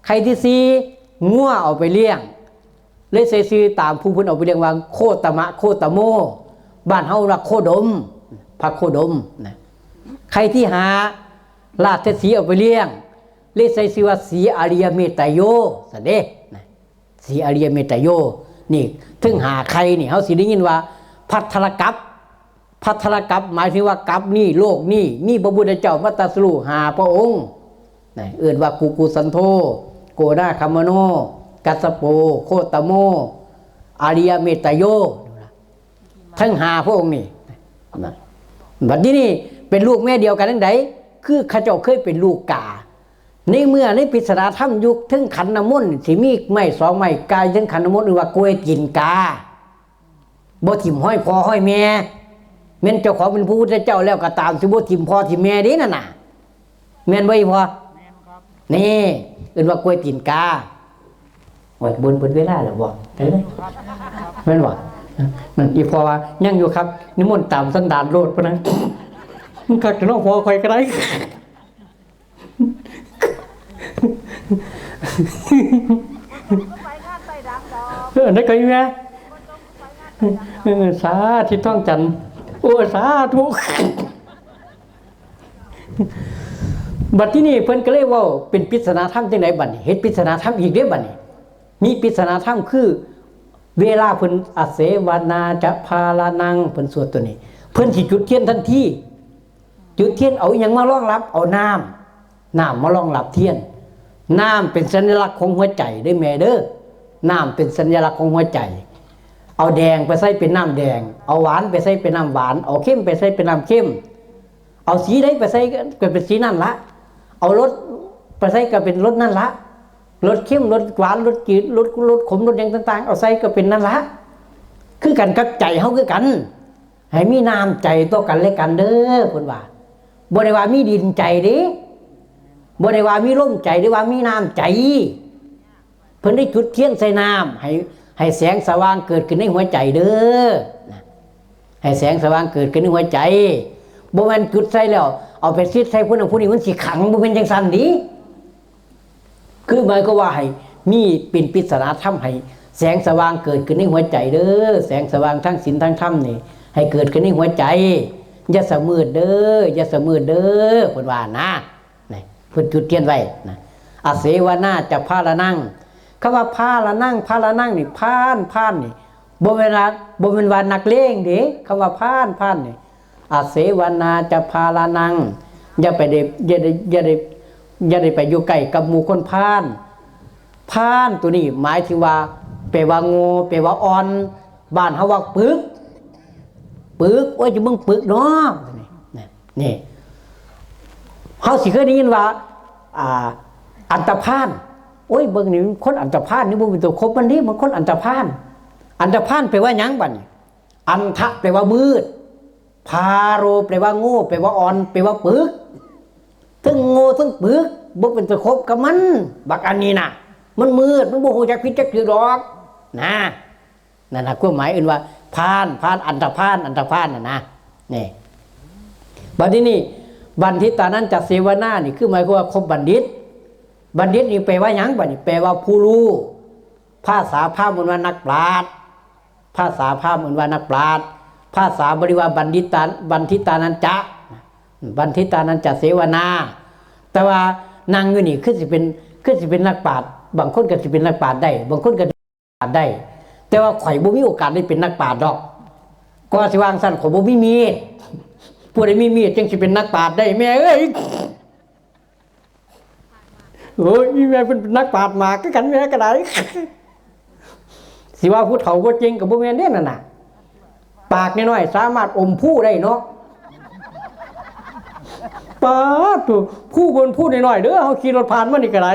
ใครที่4งัวเอาไปเลี้ยงเลยใส่ชื่อตามผู้เพิ่นเอาไปเลี้ยงว่าโคตมะโคตโมบ้านเฮาว่าโคดมพระโคดมนะใครที่5ราชสีห์เอาไปเลี้ยงเลยใส่ชื่อว่าสีอาริยเมตโยซะเด้นะสีอาริยเมตโยนี่ถึงใครนี่เฮาสิได้ยินว่าภัทรกัปหมายถึงว่ากัปนี่โลกนี่มีพระพุทธเจ้ามาตรัสรู้5พระองค์นะเอิ้นว่ากุสันโธโกนาคัมมโนกัสสโปโคตโมอาริยเมตโยทั้ง5พระองค์นี่บัดนี้นี่เป็นลูกแม่เดียวกันจังไดคือข้าเจ้าเคยเป็นลูกกาในเมื่อในปริศนาธรรมยุคถึงขันน้ำมนต์สิมีไม้2ไม้กายถึงขันน้ำมนต์หรือว่ากล้วยกินกาบ่ทิ่มห้อยพ่อห้อยแม่แม่นเจ้าของเป็นพระพุทธเจ้าแล้วก็ตามสิบ่ทิ่มพ่อทิ่มแม่เด้นั่นน่ะแม่นบ่อีพ่อแม่นครับนี่เอิ้นว่ากล้วยกินกาว่าเบิ่นเวลาแล้วบ่เด้แม่นบ่นั่นอีพ่อว่ายังอยู่ครับนิมนต์ตามสันดานโลดพุ่นน่ะมันคักจะน้องพ่อข่อยก็ได้ได้ก็อยู่แม่สาธิตท่องจันทร์โอ้สาธุบัดที่นี่เพิ่นก็เลยว่าเป็นปริศนาธรรมจังไดบัดนี้เฮ็ดปริศนาธรรมอีกเด้อบัดนี้มีปริศนาธรรมคือเวลาเพิ่นอเสวนาจะพาลานังเพิ่นสวดตัวนี้เพิ่นสิจุดเทียนทันทีจุดเทียนเอาหยังมารองรับเอาน้ำมารองรับเทียนน้ำเป็นสัญลักษณ์ของหัวใจได้แม่เด้อน้ำเป็นสัญลักษณ์ของหัวใจเอาแดงไปใส่เป็นน้ำแดงเอาหวานไปใส่เป็นน้ำหวานเอาเข้มไปใส่เป็นน้ำเข้มเอาสีใดไปใส่ก็เป็นสีนั่นละเอารสไปใส่ก็เป็นรสนั่นละรสเข้มรสหวานรสจืดรสขมรสอย่างต่างๆเอาใส่ก็เป็นนั่นละคือกันกับใจเฮาคือกันให้มีน้ำใจต่อกันและกันเด้อเพิ่นว่าบ่ได้ว่ามีดินใจเด้บ่ได้ว่ามีลมใจได้ว่ามีน้ำใจเพิ่นได้จุดเทียนใส่น้ำให้แสงสว่างเกิดขึ้นในหัวใจเด้อให้แสงสว่างเกิดขึ้นในหัวใจบ่แม่นจุดใส่แล้วเอาไปซิดใส่ผู้นั้นผู้นี้มันสิขังบ่เป็นจังซั่นดิคือหมายก็ว่าให้มีเป็นปริศนาธรรมให้แสงสว่างเกิดขึ้นในหัวใจเด้อแสงสว่างทั้งศีลทั้งธรรมนี่ ให้เกิดขึ้นในหัวใจอย่าเสมือเด้ออย่าเสมือเด้อเพิ่นว่านะนี่เพิ่นจุดเทียนไว้นะอาเสวนาจะพาละนั่งคำว่าพาละนั่งนี่พานนี่บ่เวลาบ่เป็นว่านักเลงเด้คำว่าพานนี่อาเสวนาจะพาละนั่งอย่าไปอย่าได้ไปอยู่ใกล้กับหมู่คนพานตัวนี้หมายถึงว่าแปลว่าโง่แปลว่าอ่อนบ้านเฮาว่าปึกโอ้ยจะมึงปึกเนาะนี่เฮาสิเคยได้ยินว่าอันตพาลโอ้ยเบิ่งนี่คนอันตพาลนี่บ่เป็นตัวคบมันนี่มันคนอันตพาลแปลว่าหยังบัดนี้อันทะแปลว่ามืดพาโรแปลว่าโง่แปลว่าอ่อนแปลว่าปึกทั้งโง่ทั้งปึกบ่เป็นตัวคบกับมันบักอันนี้น่ะมันมืดมันบ่ฮู้จักผิดจักถูกดอกนะนั่นน่ะความหมายอื่นว่าพานอันตพาลน่ะนะนี่บัดนี้บัณฑิตานั้นจะเสวนานี่คือหมายความว่าคบบัณฑิตนี่แปลว่าหยังบัดนี้แปลว่าผู้รู้ภาษาพราหมณ์ว่านักปราชญ์ภาษาพราหมณ์ว่านักปราชญ์ภาษาบริวารบัณฑิตานันจะเสวนาแต่ว่านางอยู่นี่คือสิเป็นนักปราชญ์บางคนก็สิเป็นนักปราชญ์ได้บางคนก็ปราชญ์ได้แต่ว่าข่อยบ่มีโอกาสได้เป็นนักปราชญ์ดอกก็สิวางสั้นข่อยบ่มีผู้ใดมีมีดจึงสิเป็นนักปราชญ์ได้แม่เอ้ยโอ้ยมีแม่เป็นนักปราชญ์มาก็กันแม่ก็ได้สิว่าผู้เฒ่าบ่จริงก็บ่แม่นเด้นั่นน่ะปากน้อยๆสามารถอมผู้ได้เนาะปาดผู้บนผู้น้อยๆเด้อเฮาขี่รถผ่านมานี่ก็ได้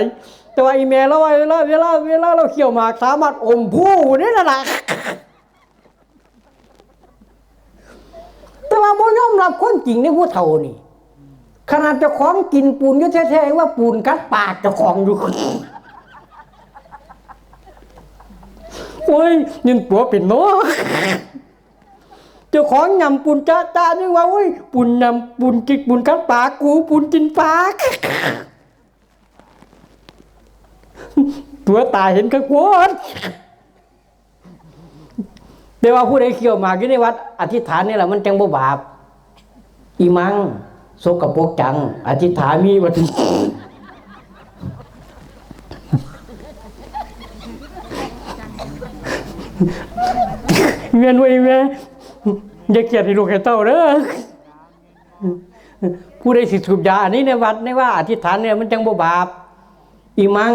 แต่ว่าอีแม่เราว่าเวลาเราเคี่ยวหมากสามารถอมผู้นี่นั่นน่ะแต่ว่าบ่ยอมรับความจริงในผู้เฒ่านี่ขนาดเจ้าของกินปูนอยู่แท้ๆว่าปูนกัดปากเจ้าของอยู่โอ้ยยินปัวเป็นเนาะเจ้าของยำปูนจ้านี่ว่าโอ้ยปูนยำปูนจิกปูนกัดปากกูปูนกินปากตัวตายเห็นกระโกนแต่ว่าผู้ใดเขี่ยวหมากอยู่ในวัดอธิษฐานนี่แหละมันจังบ่บาปอีมังโสกโปกจังอธิษฐานมีวัดเงินไว้แม่อย่าเกลียดให้ลูกให้เต้าเด้อผู้ใดสิสูบยาอันนี้ในวัดในว่าอธิษฐานเนี่ยมันจังบ่บาปอีมัง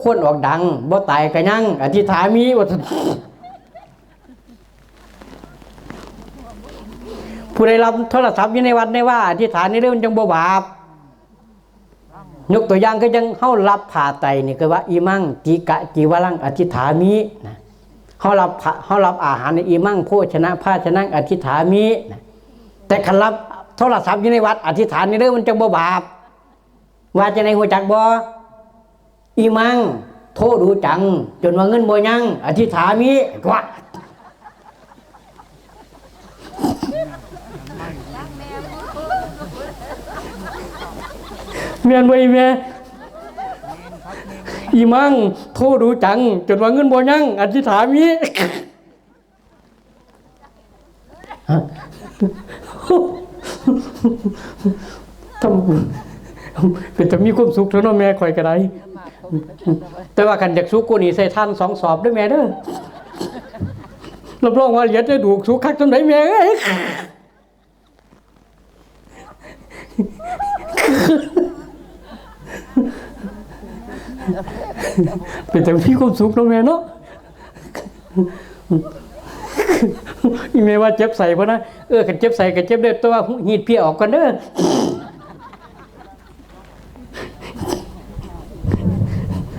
คนออกดังบ่ตายก็ยังอธิษฐานมีว่าผู้ใดรับโทรศัพท์อยู่ในวัดในว่าอธิษฐานนี่เรื่องมันจังบ่บาปยกตัวอย่างก็ยังเฮารับผ่าไตนี่ก็ว่าอีมังจิกะจิวรังอธิษฐามินะเฮารับอาหารในอีมังโภชนะภาชนะอธิษฐามินะแต่คันรับโทรศัพท์อยู่ในวัดอธิษฐานนี่เรื่องมันจังบ่บาปว่าจะในหัวจักบ่อีมังโทดูจังจนว่าเงินบ่ยังอธิษฐามิกว่าเมียนไว้แม่อีมังโทดูจังจนว่าเงินบ่ยังอธิษฐานมีทำเป็นจะมีความสุขเท่านั้นแม่คอยก็ได้แต่ว่ากันจากสุขกูนี่ใส่ท่าน2 สอบด้วยแม่เด้อรับรองว่าเหลียดจะดูสุขคักจนไหนแม่เอ้ยเป็นแต่พี่ความสุขแล้วแม่เนาะอีเมว่าเจ็บใส่เพราะนะกันเจ็บใส่กันเจ็บเด็ดตัวหีดเพี้ยออกกันเด้อ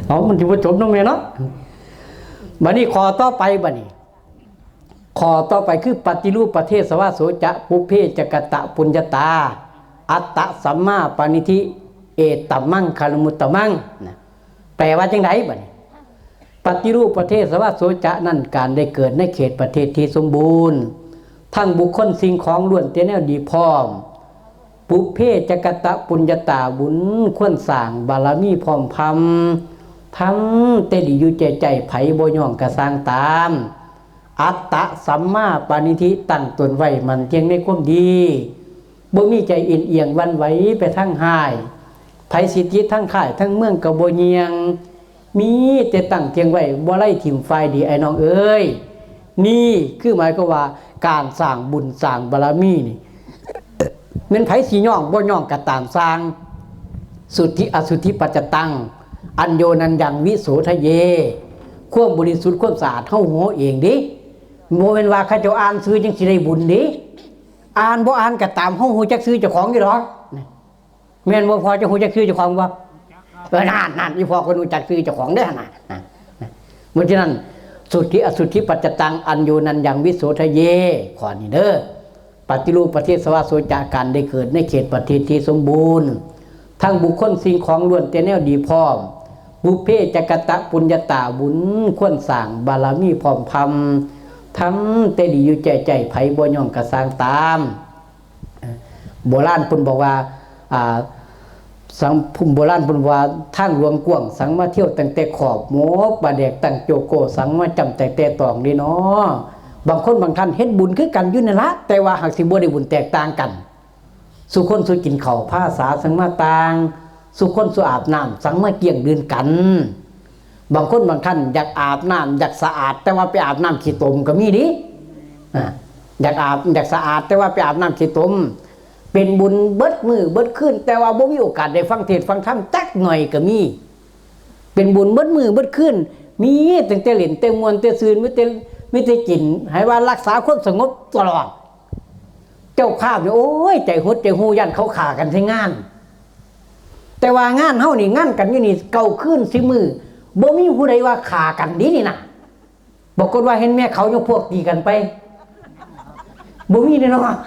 เอามันถือว่าจบน้องแม่เนาะบัดนี้ขอต่อไปบัดนี้ขอต่อไปคือปฏิรูปประเทศสวาโสจะปุเพจกตะปุญญาตาอัตตะสัมมาปานิธิเอตัมมังคาลมุตตมังนะแปลว่าจังไดบัดนี้ปฏิรูปประเทศสวาโสจะนั่นการได้เกิดในเขตประเทศที่สมบูรณ์ทั้งบุคคลสิ่งของล้วนแต่แนวดีพร้อมปุเพจกตะปุญญาตาบุญควรสร้างบารมีพร้อมพำทำแต่ดีอยู่ใจไผบ่ย่องกระสร้างตาม อัตตะสัมมาปานิธิตั้งตนไว้มันเที่ยงในความดีบ่มีใจเอียงเอียงวันไหวไปทั้งหายไผสิทธิทั้งข่ายทั้งเมืองกะบ่เยียงมีแต่ตั้งเที่ยงไว้บ่ไล่ถิ่มไฟดีไอ้น้องเอ้ยนี่คือหมายก็ว่าการสร้างบุญสร้างบารมีนี่แม่นไผสิย่องบ่ย่องก็ตามสร้างสุทธิอสุทธิปัจจตังอัญโยนันยังวิโสทะเยความบริสุทธิ์ความสะอาดเฮาหัวเองดิบ่แม่นว่าเขาเจ้าอ่านซื้อจังสิได้บุญดิอ่านบ่อ่านก็ตามเฮาฮู้จักซื้อเจ้าของอยู่ดอกแม่นบ่พอจะฮู้จักซื้อเจ้าของบ่นั่นอีพอคนรู้จักซื้อเจ้าของเด้อน่ะเพราะฉะนั้นสุทธิอสุทธิปัจจตังอัญโยนันยังวิโสทะเยข้อนี้เด้อปฏิรูปประเทศสวาโสจากการได้เกิดในเขตประเทศที่สมบูรณ์ทั้งบุคคลสิ่งของล้วนแต่แนวดีพร้อมบุพเพจักตะปุญญาตาบุญควรสร้างบารมีพร้อมพำทำแต่ดีอยู่ใจไผบ่ย่อมกระสร้างตามโบราณเพิ่นบอกว่าสังภูมิโบราณเพิ่นว่าทางหลวงกว้างสังมาเที่ยวตั้งแต่ขอบหมกบาแดกตั้งโจโกสังมาจำแต่ตองนี่เนาะบางคนบางท่านเฮ็ดบุญคือกันอยู่นั่นละแต่ว่าหากสิบ่ได้บุญแตกต่างกันสุคนสุกินข้าวผ้าสาสังมาต่างสุคนสุอาบน้ำสังมาเกี่ยงดื่นกันบางคนบางท่านอยากอาบน้ำอยากสะอาดแต่ว่าไปอาบน้ำขี้ตมก็มีดิอยากสะอาดแต่ว่าไปอาบน้ำขี้ตมเป็นบุญเบิดมือเบิดขึ้นแต่ว่าบ่มีโอกาสได้ฟังเทศน์ฟังธรรมจักหน่อยก็มีเป็นบุญเบิดมือเบิดขึ้นมีตั้งแต่เล่นแต่มวนแต่ซืนไม่แต่กินให้ว่ารักษาความสงบตลอดเจ้าข้าเนี่ยโอ้ยใจหดใจหูยันเขาขากันใช้งานแต่ว่างานเฮานี่งานกันอยู่นี่เก่าขึ้นสิมือบ่มีผู้ใดว่าขากันดีนี่นะบอกคนว่าเห็นแม่เขายกพวกตีกันไปบ่มีเลยเนาะ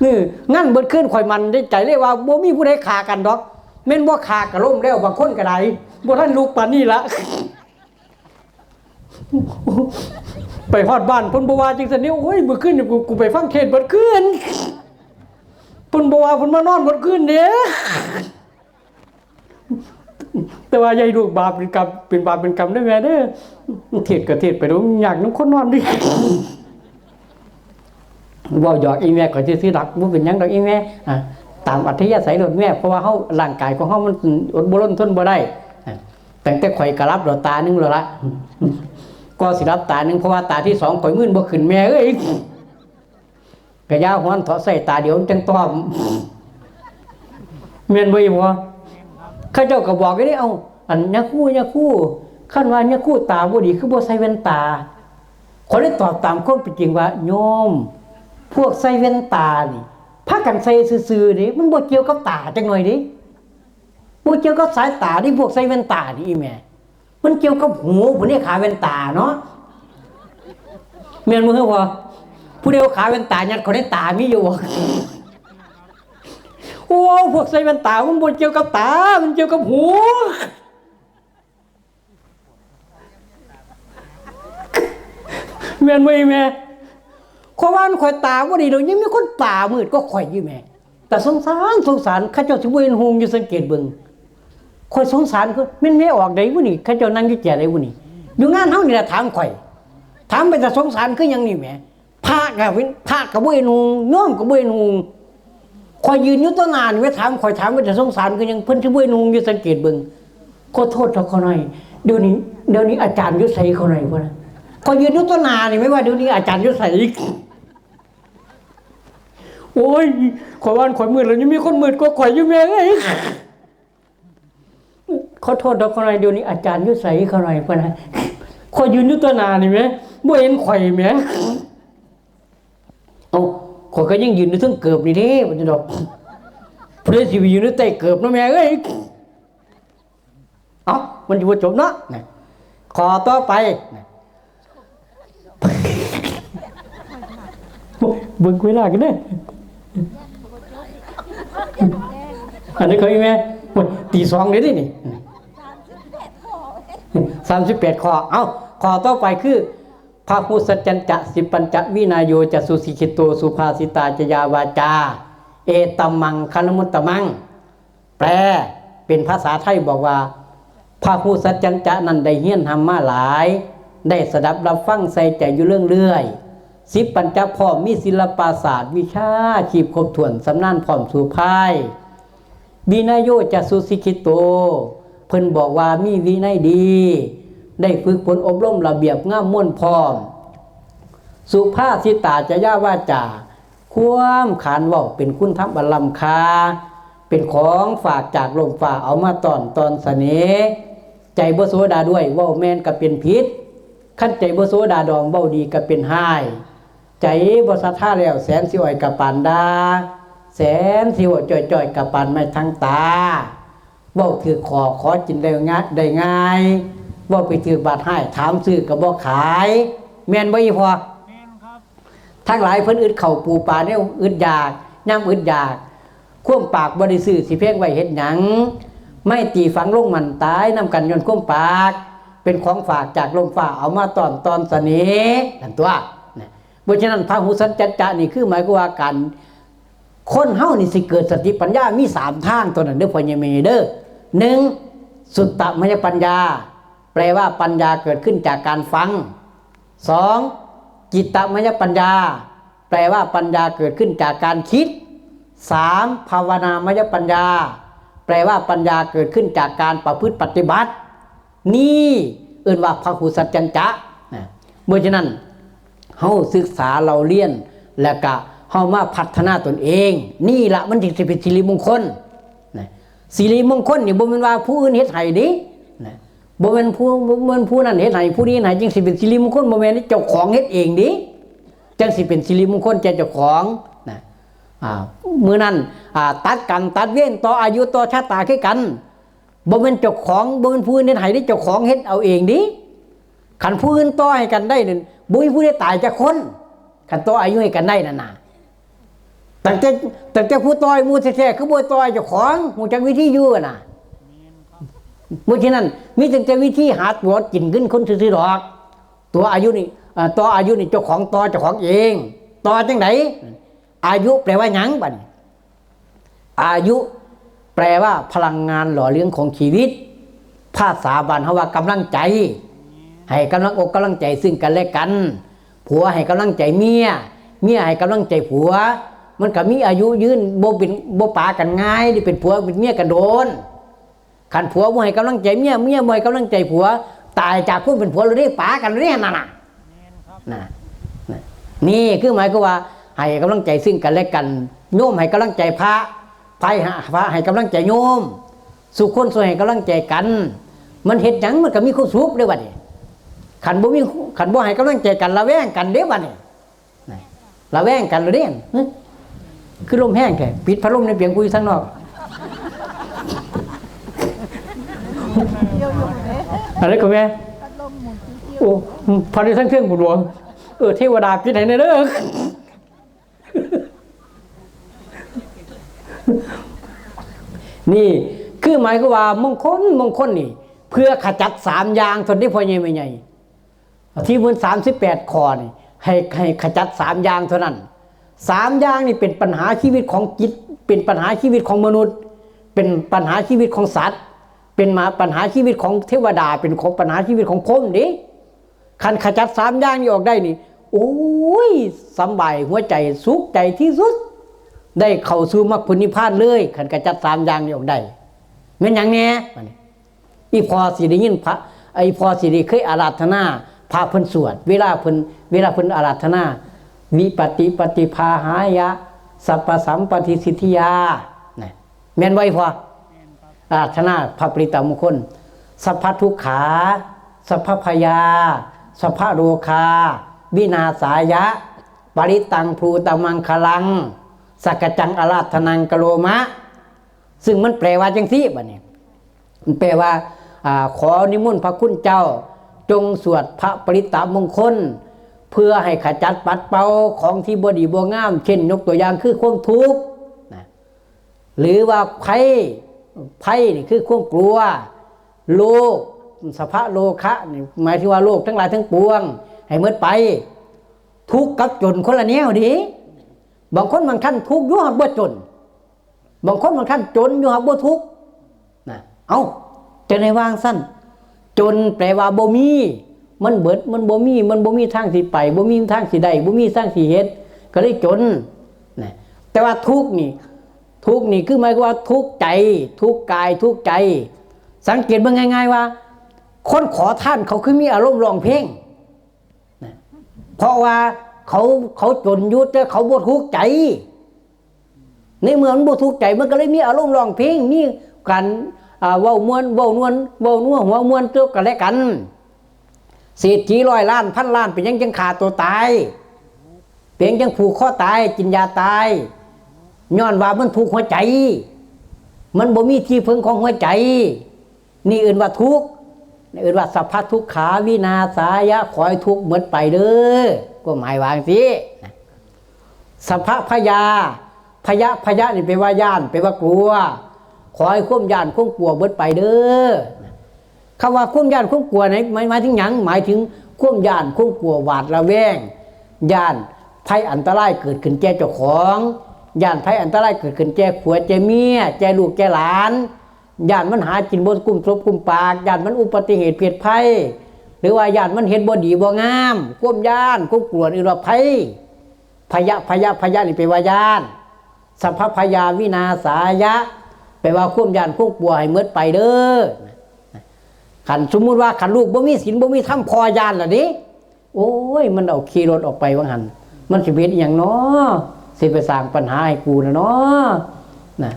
นี่งั้นเบิดขึ้นข่อยมันได้ใจเลยว่าบ่มีผู้ใดขากันดอกแม่นบ่ขากระล่มแล้วบางคนก็ได้บ่ทันลูกปานนี้ละไปฮอดบ้านเพิ่นบ่ว่าจังซั่นนี่โอ้ยมื้อคืนนี่กูไปฟังเทศน์เบิดคืนเพิ่นบ่ว่าเพิ่นมานอนเบิดคืนเด้แต่ว่าใหญ่ลูกบาปเป็นกรรมเป็นบาปเป็นกรรมได้แม่เด้อเทศก็เทศไปดูอยากนำคนนอนดิว่าหยอกอีแม่ก็สิรักบ่เป็นหยังดอกอีแม่ตามอัธยาศัยโลดแม่เพราะว่าเฮาร่างกายของเฮามันอดบ่ล้นทนบ่ได้ตั้งแต่ข่อยก็รับดอกตานึงแล้วล่ะก็สิรับตานึงเพราะว่าตาที่2ข่อยมื่นบ่ขึ้นแม่เอ้ยกะยาฮ้อนเถาะใส่ตาเดียวจังต้อมแม่นบ่อีบ่ข้าเจ้าก็บอกได้เอาอันยาคู่คันว่ายาคู่ตาบ่ดีคือบ่ใส่แว่นตาขอได้ตอบตามความเป็นจริงว่าโยมพวกใส่แว่นตานี่พากันใส่ซื่อๆนี่มันบ่เกี่ยวกับตาจังหน่อยดิบ่เกี่ยวกับสายตาที่พวกใส่แว่นตานี่อีแม่มันเกี่ยวกับหูผู้นี้ขาแว่นตาเนาะแม่นบ่ฮู้ว่าผู้เดียวขาแว่นตายัดเขาในตามีอยู่โอ้พวกใส่แว่นตามันบ่เกี่ยวกับตามันเกี่ยวกับหูแม่นบ่อีแม่ข่อยว่าข่อยตาบ่ดีดอกยังมีคนตามืดก็ข่อยอยู่แม่แต่สงสารข้าเจ้าสิบ่เห็นหงอยู่สังเกตเบิ่งข่อยสงสารคือแม่นไม่ออกได้บ่นี่ข้าเจ้านั่งอยู่แก่ได้บ่นี่อยู่งานเฮานี่ล่ะถามข่อยถามไปแต่สงสารคือหยังนี่แม่พระก็บ่เห็นหงโยมก็บ่เห็นหงข่อยยืนอยู่ตั้งนานไว้ถามข่อยถามไปแต่สงสารคือหยังเพิ่นสิบ่เห็นหงอยู่สังเกตเบิ่งขอโทษเขาหน่อยเดี๋ยวนี้อาจารย์อยู่ไสเขาหน่อยพุ่นน่ะข่อยยืนอยู่ตั้งนานนี่ไม่ว่าเดี๋ยวนี้อาจารย์อยู่ไสโอ้ยข่อยว่าข่อยมืดแล้วยังมีคนมืดกว่าข่อยอยู่แม่เอ้ยขอโทษดอกเขาหน่อยเดี๋ยวนี้อาจารย์อยู่ไสเขาหน่อยพุ่นน่ะข่อยยืนอยู่ตั้งนานนี่แม่บ่เห็นข่อยแม่เอาข่อยก็ยังยืนอยู่ถึงเกือบนี่เด้บ่ดอกเพิ่นสิอยู่ในใต้เกือบเนาะแม่เอ้ยเอ้ามันอยู่บ่จบเนาะขอต่อไปเบิ่งเวลากันเด้ออันนี้เขาอีแม่ตี2เลยนี่38ข้อเอ้าข้อต่อไปคือพระพุทธสัจจัญจะสิปัญจวินายโยจะสุสิกิโตสุภาสิตาจยาวาจาเอตัมมังคัลมุตตมังแปลเป็นภาษาไทยบอกว่าพระพุทธสัจจัญจะนั้นได้เฮียนทำมาหลาย ได้สดับรับฟังใส่ใจอยู่เรื่องเรื่อยสิบปัญจพร้อมมีศิลปศาสตร์วิชาชีพครบถ้วนสำนานพร้อมสู่ภายวินัยโยจะสุสิกิโตเพิ่นบอกว่ามีวินัยดีได้ฝึกฝนอบรมระเบียบงามม่วนพร้อมสุภาษิตาจยาวาจาความขานเว้าเป็นคุณธรรมอันล้ำค่าเป็นของฝากจากลมฟ้าเอามาตอนเสน่ห์ใจบ่โสดาด้วยเว้าแม่นก็เป็นพิษขั้นใจบ่โสดาดองเว้าดีก็เป็นห้ายใจบ่ศรัทธาแล้วแสนสิอ้อยกับปานดาแสนสิว่าจ่อยๆกับปานไม้ทั้งตาเว้าถือขอกินได้ง่ายเว้าไปถือบาดให้ถามซื้อก็บ่ขายแม่นบ่อีพอแม่นครับทั้งหลายเพิ่นอึดข้าวปูปลาเนี่ยอึดอยากย่ำอึดอยากความปากบ่ได้ซื้อสิเพ่งไว้เฮ็ดหยังไม่ตีฝังลงมันตายนำกันย้อนความปากเป็นของฝากจากลมฟ้าเอามาตอนเสน่ห์นั่นตัวนะเพราะฉะนั้นพหุสัจจะนี่คือหมายความว่าการคนเฮานี่สิเกิดสติปัญญามี3ทางตัวนั้นเด้อพ่อใหญ่แม่เด้อ1สุตตมยปัญญาแปลว่าปัญญาเกิดขึ้นจากการฟัง2จิตตมยปัญญาแปลว่าปัญญาเกิดขึ้นจากการคิด3ภาวนามยปัญญาแปลว่าปัญญาเกิดขึ้นจากการประพฤติปฏิบัตินี่เอิ้นว่าพหุสัจจะนะเพราะฉะนั้นเฮาศึกษาเราเรียนแล้วก็เฮามาพัฒนาตนเองนี่ละมันถึงสิเป็นสิริมงคลนะสิริมงคลนี่บ่แม่นว่าผู้อื่นเฮ็ดให้เด้นะบ่แม่นผู้นั้นเฮ็ดให้ผู้นี้ให้จึงสิเป็นสิริมงคลบ่แม่นเจ้าของเฮ็ดเองเด้จังสิเป็นสิริมงคลแก่เจ้าของนะมื้อนั้นตัดกรรมตัดเวรต่ออายุต่อชะตาคือกันบ่แม่นเจ้าของบ่แม่นผู้อื่นเฮ็ดให้เจ้าของเฮ็ดเอาเองดิคันผู้อื่นต่อให้กันได้นั่นบ่มีผู้ใดตายจักคนคันต่ออายุให้กันได้นั่นน่ะตั้งแต่ผู้ต่อยหมู่แท้ๆคือบ่ต่อยเจ้าของฮู้จักวิธีอยู่น่ะเพราะฉะนั้นมีแต่วิธีหาตัวกินขึ้นคนซื่อๆดอกตัวอายุนี่ต่ออายุนี่เจ้าของต่อเจ้าของเองต่อจังได๋อายุแปลว่าหยังบัดนี้อายุแปลว่าพลังงานหล่อเลี้ยงของชีวิตภาษาบ้านเฮาว่ากำลังใจให้กำลังอกกำลังใจซึ่งกันและกันผัวให้กำลังใจเมียให้กำลังใจผัวมันก็มีอายุยืนบ่ปากันง่ายที่เป็นผัวเป็นเมียกันโดนคันผัวบ่ให้กำลังใจเมียบ่ให้กำลังใจผัวตายจากผู้เป็นผัวเลยได้ปากันเลยนั่นน่ะนี่คือหมายก็ว่าให้กำลังใจซึ่งกันและกันโยมให้กำลังใจพระให้กำลังใจโยมสุขคนสวยให้กำลังใจกันมันเฮ็ดหยังมันก็มีความสุขเด้อบัดนี้ขันบ่ให้กำลังใจกันระแวงกันเด้อบัดนี้ระแวงกันเลยเด้คือลมแห้งแท้ปิดพัดลมในเปียงกูอยู่ข้างนอกอะไรก็แม่โอ้พัดในทั้งเครื่องบุญหลวงเทวดาปิดให้แน่เด้อนี่คือหมายก็ว่ามงคลนี่เพื่อขจัด3อย่างทนได้พ่อใหญ่แม่ใหญ่ที่มัน38ข้อนี่ให้ขจัด3อย่างเท่านั้น3อย่างนี่เป็นปัญหาชีวิตของจิตเป็นปัญหาชีวิตของมนุษย์เป็นปัญหาชีวิตของสัตว์เป็นปัญหาชีวิตของเทวดาเป็นของปัญหาชีวิตของพรหมดิคันขจัด3อย่างนี้ออกได้นี่โอ้ยสบายหัวใจสุขใจที่สุดได้เข้าสู่มรรคผลนิพพานเลยขันกระจัด3อย่างนี้ออกได้แม่นหยังแน่อีพอสิได้ยินพระพอสิได้เคยอาราธนาพระเพิ่นสวดเวลาเพิ่นอาราธนาวิปฏิภาหายะสัพพสัมปทิสิทธิยานะแม่นบ่พออาราธนาพระปริตมงคลสัพพทุกขาสัพพพยาสัพพโรคาวินาศายะปริตังภูตมังคลังสักจังอาราธนังกโลมะซึ่งมันแปลว่าจังซี่บัดนี้มันแปลว่าขอนิมนต์พระคุณเจ้าจงสวดพระปริตมงคลเพื่อให้ขจัดปัดเป่าของที่บ่ดีบ่งามเช่นยกตัวอย่างคือความทุกข์นะหรือว่าภัยนี่คือความกลัวโลกสภะโลคะนี่หมายถึงว่าโลกทั้งหลายทั้งปวงให้หมดไปทุกข์กับจนคนละแนวดิบางคนบางท่านทุกข์อยู่หักบ่จนบางคนบางท่านจนอยู่หักบ่ทุกข์นะจะในวางสั้นจนแปลว่าบ่มี มันเบิดมันบ่มีทางสิไปบ่มีทางสิได้บ่มีทางสิเฮ็ดก็เลยจนนะแต่ว่าทุกข์นี่คือหมายความว่าทุกข์ใจทุกข์กายทุกข์ใจสังเกตเบิ่งง่ายๆว่าคนขอท่านเขาคือมีอารมณ์ร้องเพลงนะเพราะว่าเขาจนอยู่แต่เขาบ่ทุกข์ใจในเมื่อมันบ่ทุกข์ใจมันก็เลยมีอารมณ์ร้องเพลงมีการเว้ามวนเว้านวลเว้านัวหัวมวนเจอกันและกันเศรษฐี100 ล้านพันล้านเป็นยังฆ่าตัวตายเป็นยังผูกคอตายกินยาตายย้อนว่ามันทุกข์หัวใจมันบ่มีที่พึ่งของหัวใจนี่อื่นว่าทุกข์นี่อื่นว่าสัพพทุกขาวินาศายะขอให้ทุกข์หมดไปเด้อก็หมายวางสิสัพพพยาพยะนี่แปลว่าย่านแปลว่ากลัวขอให้ความย่านความกลัวหมดไปเด้อคำว่าความย่านความกลัวไหนหมายถึงหยังหมายถึงความย่านความกลัวหวาดระแวงย่านภัยอันตรายเกิดขึ้นแก่เจ้าของย่านภัยอันตรายเกิดขึ้นแก่ผัวแก่เมียแก่ลูกแก่หลานย่านมันหากินบ่กุ้มทบกุ้มปากย่านมันอุบัติเหตุเพศภัยหรือว่าย่านมันเฮ็ดบ่ดีบ่งามความย่านความกลัวนี่ว่าภัยพยะนี่แปลว่าย่านสัพพพยาวินาศายะแปลว่าความย่านความกลัวให้หมดไปเด้อคันสมมุติว่าคันลูกบ่มีศีลบ่มีธรรมพอย่านล่ะดิโอ้ยมันเอาขี่รถออกไปว่าหั่นมันสิเฮ็ดอีหยังเนาะสิไปสร้างปัญหาให้กูนะเนาะนะ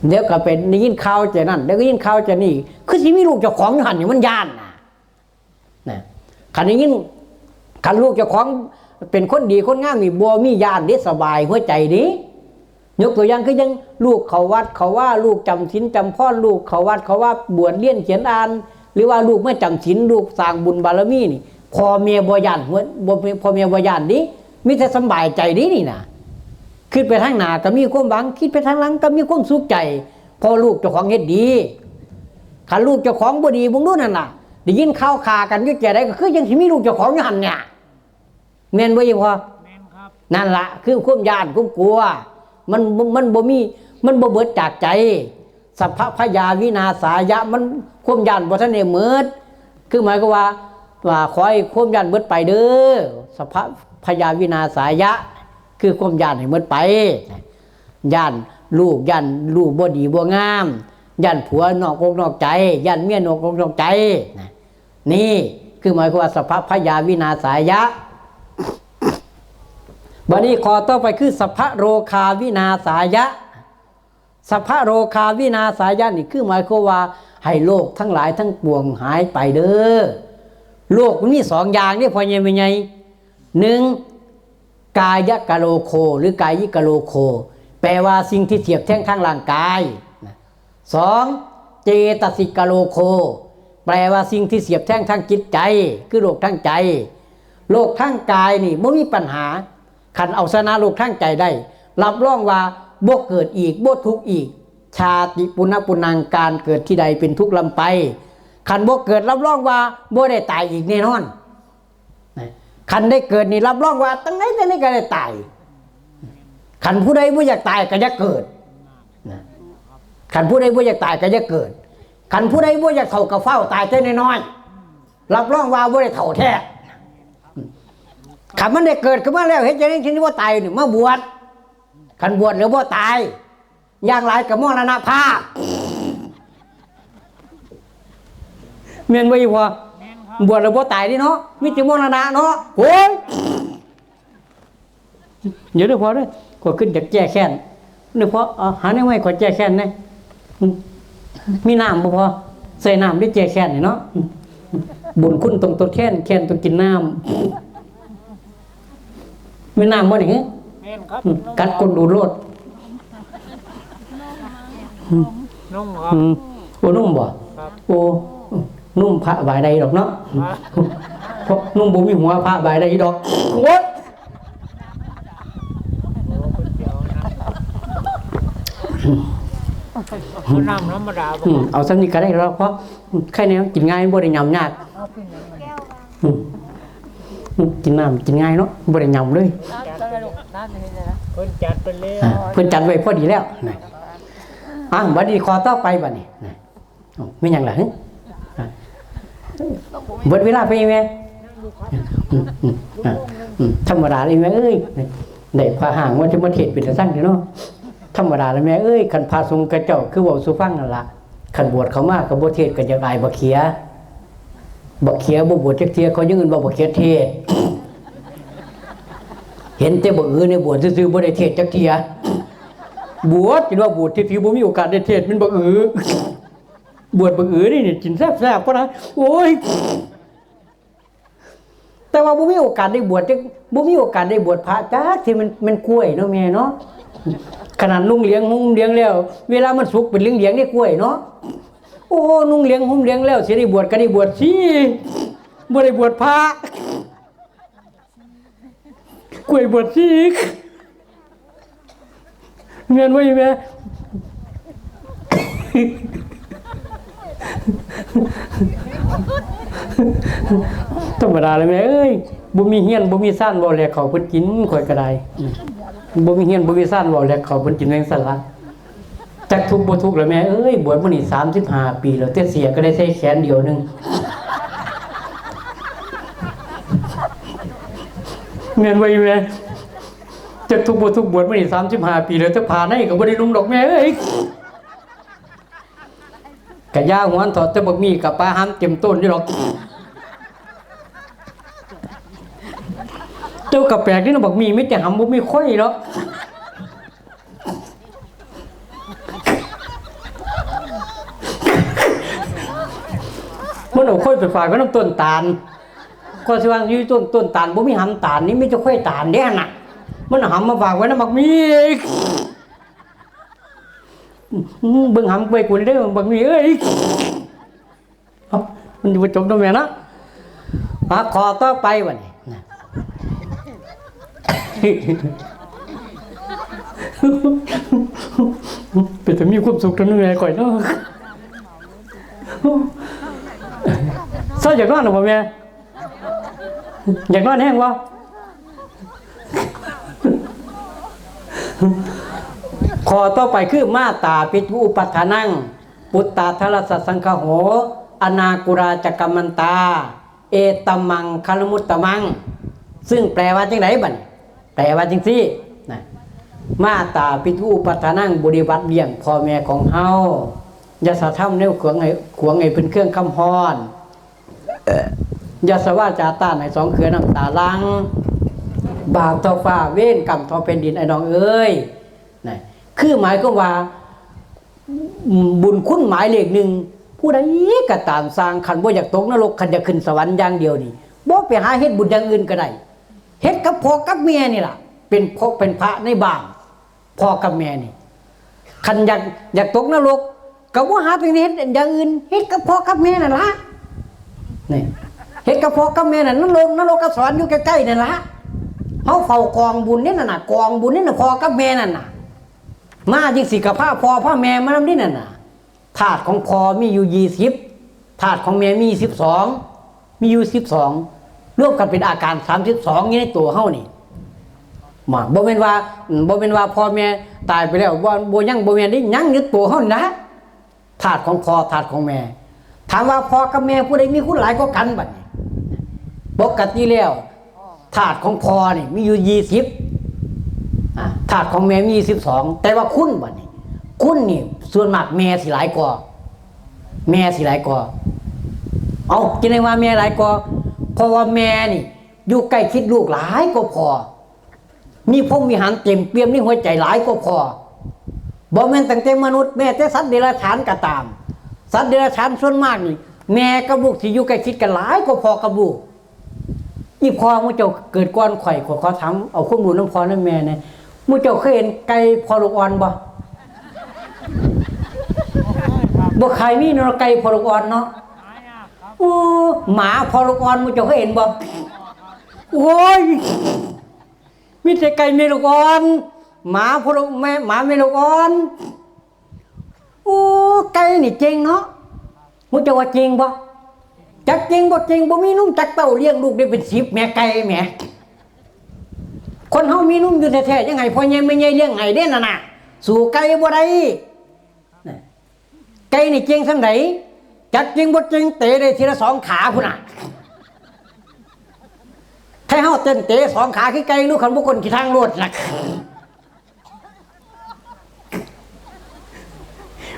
เดี๋ยวก็เป็นได้ยินข่าวจะนั่นเดี๋ยวก็ยินข่าวจะนี่คือสิมีลูกเจ้าของอยู่หั่นนี่มันย่านนะคันได้ยินคันลูกเจ้าของเป็นคนดีคนงามนี่บ่มีย่านเด้สบายหัวใจดิยกตัวอย่างคือยังลูกเขาวัดเขาว่าลูกจำศีลจำพรลูกเขาวัดเขาว่าบวชเรียนเขียนอ่านหรือว่าลูกไม่จำศีลลูกสร้างบุญบารมีนี่พ่อเมียบ่ย่านพ่อเมียบ่ย่านดิมีแต่สบายใจดินี่นะคิดไปทางหน้าก็มีความหวังคิดไปทางหลังก็มีความสุขใจพอลูกเจ้าของเฮ็ดดีคันลูกเจ้าของบ่ดีบ่รู้นั่นน่ะได้ยินข่าวข่ากันอยู่แก่ใดก็คือยังสิมีลูกเจ้าของอยู่หั่นเนี่ยแม่นบ่อีพ่อแม่นครับนั่นล่ะคือความย่านความกลัวมันบ่มีมันบ่เบิดจากใจสัพพพยาวินาศายะมันความย่านบ่ทันได้หมดคือหมายก็ว่าขอให้ความย่านเบิดไปเด้อสัพพพยาวินาศายะคือความย่านให้หมดไปย่านลูกบ่ดีบ่งามย่านผัวนอกอกนอกใจย่านเมียนอกอกนอกใจนี่คือหมายความว่าสัพพพยาวินาศายะบัดนี้ข้อต่อไปคือสัพพโรคาวินาศายะสัพพโรคาวินาศายะนี่คือหมายความว่าให้โลกทั้งหลายทั้งปวงหายไปเด้อโลกมันมี2อย่างนี่พอใหญ่ไม่ใหญ่1กายกะโลโคหรือกายิกะโลโคแปลว่าสิ่งที่เทียบแท่งทางร่างกาย2เจตสิกะโลโคแปลว่าสิ่งที่เสียบแท่งทางจิตใจคือโลกทั้งใจโลกทั้งกายนี่บ่มีปัญหาคันเอาชนะโลกทั้งใจได้รับรองว่าบ่เกิดอีกบ่ทุกข์อีกชาติปุณปุนังการเกิดที่ใดเป็นทุกข์ลำไปคันบ่เกิดรับรองว่าบ่ได้ตายอีกแน่นอนคันได้เกิดนี่รับรองว่าตั้งไหนก็ได้ตายคันผู้ใดบ่อยากตายก็จะเกิดคันผู้ใดบ่อยากตายก็จะเกิดคันผู้ใดบ่อยากเฒ่าก็เฝ้าตายแต่น้อยๆรับรองว่าบ่ได้เฒ่าแท้คันมันได้เกิดขึ้นมาแล้วเฮ็ดจังได๋ถึงบ่ตายนี่มาบวชคันบวชแล้วบ่ตายอย่างหลายก็มรณภาพแม่นบ่อีพ่อบวชแล้วบ่ตายดิเนาะมีแต่มรณะเนาะโอ้ยเดี๋ยวเด้อพ่อเด้อก็ขึ้นจากแก้แค้นเด้อพ่อหาแนวไว้ขอแก้แค้นแน่มีน้ำบ่พ่อใส่น้ำด้วยแก้แค้นนี่เนาะบุญคุณตรงตัวแค้นต้องกินน้ำมีน้ำบ่นี่กัดคนดูโลดนุ่มครับโอ้นุ่มบ่โอ้นุ่มพระบายใดดอกเนาะเพราะนุ่มบ่มีหัวพระบายใดดอกโอ้น้ำธรรมดาเอาซ้ำนี่ก็ได้แล้วเพราะแค่นี้กินง่ายบ่ได้ยำยากกินน้ำกินง่ายเนาะบ่ได้ยำเลยเพิ่นจัดไปแล้วเพิ่นจัดไว้พอดีแล้วบัดนี้ขอต่อไปบัดนี้ไม่หยังล่ะเบิดเวลาไปแม่ ธรรมดาเลยแม่เอ้ยได้พาห่างว่าจะมาเทศเป็นตะสั่งเนาะธรรมดาเลยแม่เอ้ยคันพาทรงกระเจ้าคือว่าสุฟังนั่นล่ะคันบวชเขามากกับบ่เทศกันจะอายบ่เขียบ่บวชจักเทียเขายังอื่นบ่เขียเทศเห็นแต่บ่ในบวชซื่อๆบ่ได้เทศจักเทียบวชคิดว่าบวชที่บ่มีโอกาสได้เทศมันบ่บวชบ่นี่กินแซ่บๆก็นะโอ้ยแต่ว่าบ่มีโอกาสได้บวชจักบ่มีโอกาสได้บวชพระจักที่มันกล้วยเนาะแม่เนาะขนาดนุ่งเลี้ยงหุ้มเลี้ยงแล้วเวลามันสุกเป็นเลี้ยงนี่กล้วยเนาะโอ้นุ่งเลี้ยงหุ้มเลี้ยงแล้วสิได้บวชก็ได้บวชสิบ่ได้บวชพระกล้วยบวชสิเงินไว้แม่ธรรมดาเลยแม่เอ้ยบ่มีเฮียนบ่มีซ่านบ่แลกเขาเพิ่นกินข่อยก็ได้บ่มีเฮียนบ่มีซ่านบ่แลกเขาเพิ่นกินแม่งซั่นล่ะจักทุกข์บ่ทุกข์แล้วแม่เอ้ยบวชมานี่35ปีแล้วแต่เสียก็ได้ใช้แขนเดียวนึงเงินไว้แม่จักทุกข์บ่ทุกข์บวชมานี่35ปีแล้วแต่ผ่าในก็บ่ได้นุ่งดอกแม่เอ้ยกะย่าหวนถอดแต่บักมีกับปลาห้ำเต็มต้นนี่หรอกเจ้ากับแปลกนี่นะบักมีไม่แต่หำบ่มีค่อยเนาะมันเอาค่อยไปฝากไว้น้ำต้นตาลก็สิว่าอยู่ต้นตาลบ่มีหำตาลนี่ไม่จะค่อยตาลเด้น่ะมันหำมาฝากไว้น้ำบักมีเบิ่งหำไปกูได้บักมีเอ้ยมันอยู่จบตรงแม่นะขอต่อไปวะนี่เป็นแต่มีความสุขทั้งนั้นแม่ก่อยเนาะเศร้าอยากนอนหรือเปล่าแม่อยากนอนแห้งวะขอต่อไปคือมาตาปิทุอุปัฏฐานังปุตตาทรัสสังคโหอนากุราจักมันตาเอตมังคลมุตตมังซึ่งแปลว่าจังไหนบัดแปลว่าจังซี่นะมาตาปิทุอุปัฏฐานังบริบัติเลี้ยงพ่อแม่ของเฮาอย่าสะทำแนวขวงไงเป็นเครื่องคำฮ้อนอย่าสว่าจาต้านให้สองเขือน้ำตาลังบาปต่อฟ้าเว้นกรรมต่อแผ่นดินไอ้น้องเอ้ยนะคือหมายก็ว่าบุญคุณหมายเลขหนึ่งผู้ใดก็ตามสร้างขันบ่อยากตกนรกขันจะขึ้นสวรรค์อย่างเดียวนี่บ่ไปหาเฮ็ดบุญอย่างอื่นก็ได้เฮ็ดกับพ่อกับแม่นี่ล่ะเป็นพ่อเป็นพระในบ้านพ่อกับแม่นี่ขันอยากตกนรกก็บ่หาเป็นเฮ็ดอย่างอื่นเฮ็ดกับพ่อกับแม่นั่นล่ะนี่เฮ็ดกับพ่อกับแม่นั่นนรกกับสวรรค์อยู่ใกล้ๆนั่นล่ะเฮาเฝ้ากองบุญนี่น่ะกองบุญนี่น่ะพ่อกับแม่นั่นน่ะมาจังสิกับพ่อพ่อแม่มานำนี่นั่นน่ะธาตุของพ่อมีอยู่20ธาตุของแม่มี12มีอยู่12รวมกันเป็นอาการ32อยู่ในตัวเฮานี่มาบ่แม่นว่าพ่อแม่ตายไปแล้วบ่ยังบ่แม่นได้ยังอยู่ตัวเฮานะธาตุของพ่อธาตุของแม่ถามว่าพ่อกับแม่ผู้ใดมีคุณหลายกว่ากันบัดนี้ปกติแล้วธาตุของพ่อนี่มีอยู่20ธาตุของแม่มี12แต่ว่าคุณบัดนี้คุณนี่ส่วนมากแม่สิหลายกว่าเอาจะได้ว่าแม่หลายกว่าเพราะว่าแม่นี่อยู่ใกล้ชิดลูกหลายกว่าพ่อมีพรหมวิหารเต็มเปี่ยมในหัวใจหลายกว่าพ่อบ่แม่นตั้งแต่มนุษย์แม่แต่สัตว์เดรัจฉานก็ตามสัตว์เดรัจฉานส่วนมากนี่แม่กับลูกสิอยู่ใกล้ชิดกันหลายกว่าพ่อกับลูกอีพ่อมื้อเจ้าเกิดก่อนข่อยขอถามเอาข้อมูลนำพ่อนำแม่นะมื้อเจ้าเคยเห็นไก่พ่อลูกอ่อนบ่ใครมีเนาะไก่พอลูกอ่อนเนาะหมาพอลูกอ่อนมึงจะเคยเห็นบ่โอ้ยมีแต่ไก่เมลูกอ่อนหมาพอลูกแม่หมาเมลูกอ่อนโอ้ไก่นี่จริงเนาะมึงจะว่าจริงบ่จักจริงบ่จริงบ่มีนุ่มจักเต้าเลี้ยงลูกได้เป็น10แม่ไก่แม่คนเฮามีนุ่มอยู่แท้ๆยังไงพ่อใหญ่แม่ใหญ่เลี้ยงไห้เด้นั่นน่ะสู่ไก่บ่ได้ไก่นี่จริงสังไหนจักจริงบ่จริงเตะได้ทีละ2ขาพุ่นน่ะ เฮาเต้นเตะสองขาคือไก่ลูกคันบุคคลขี่ทางรถล่ะ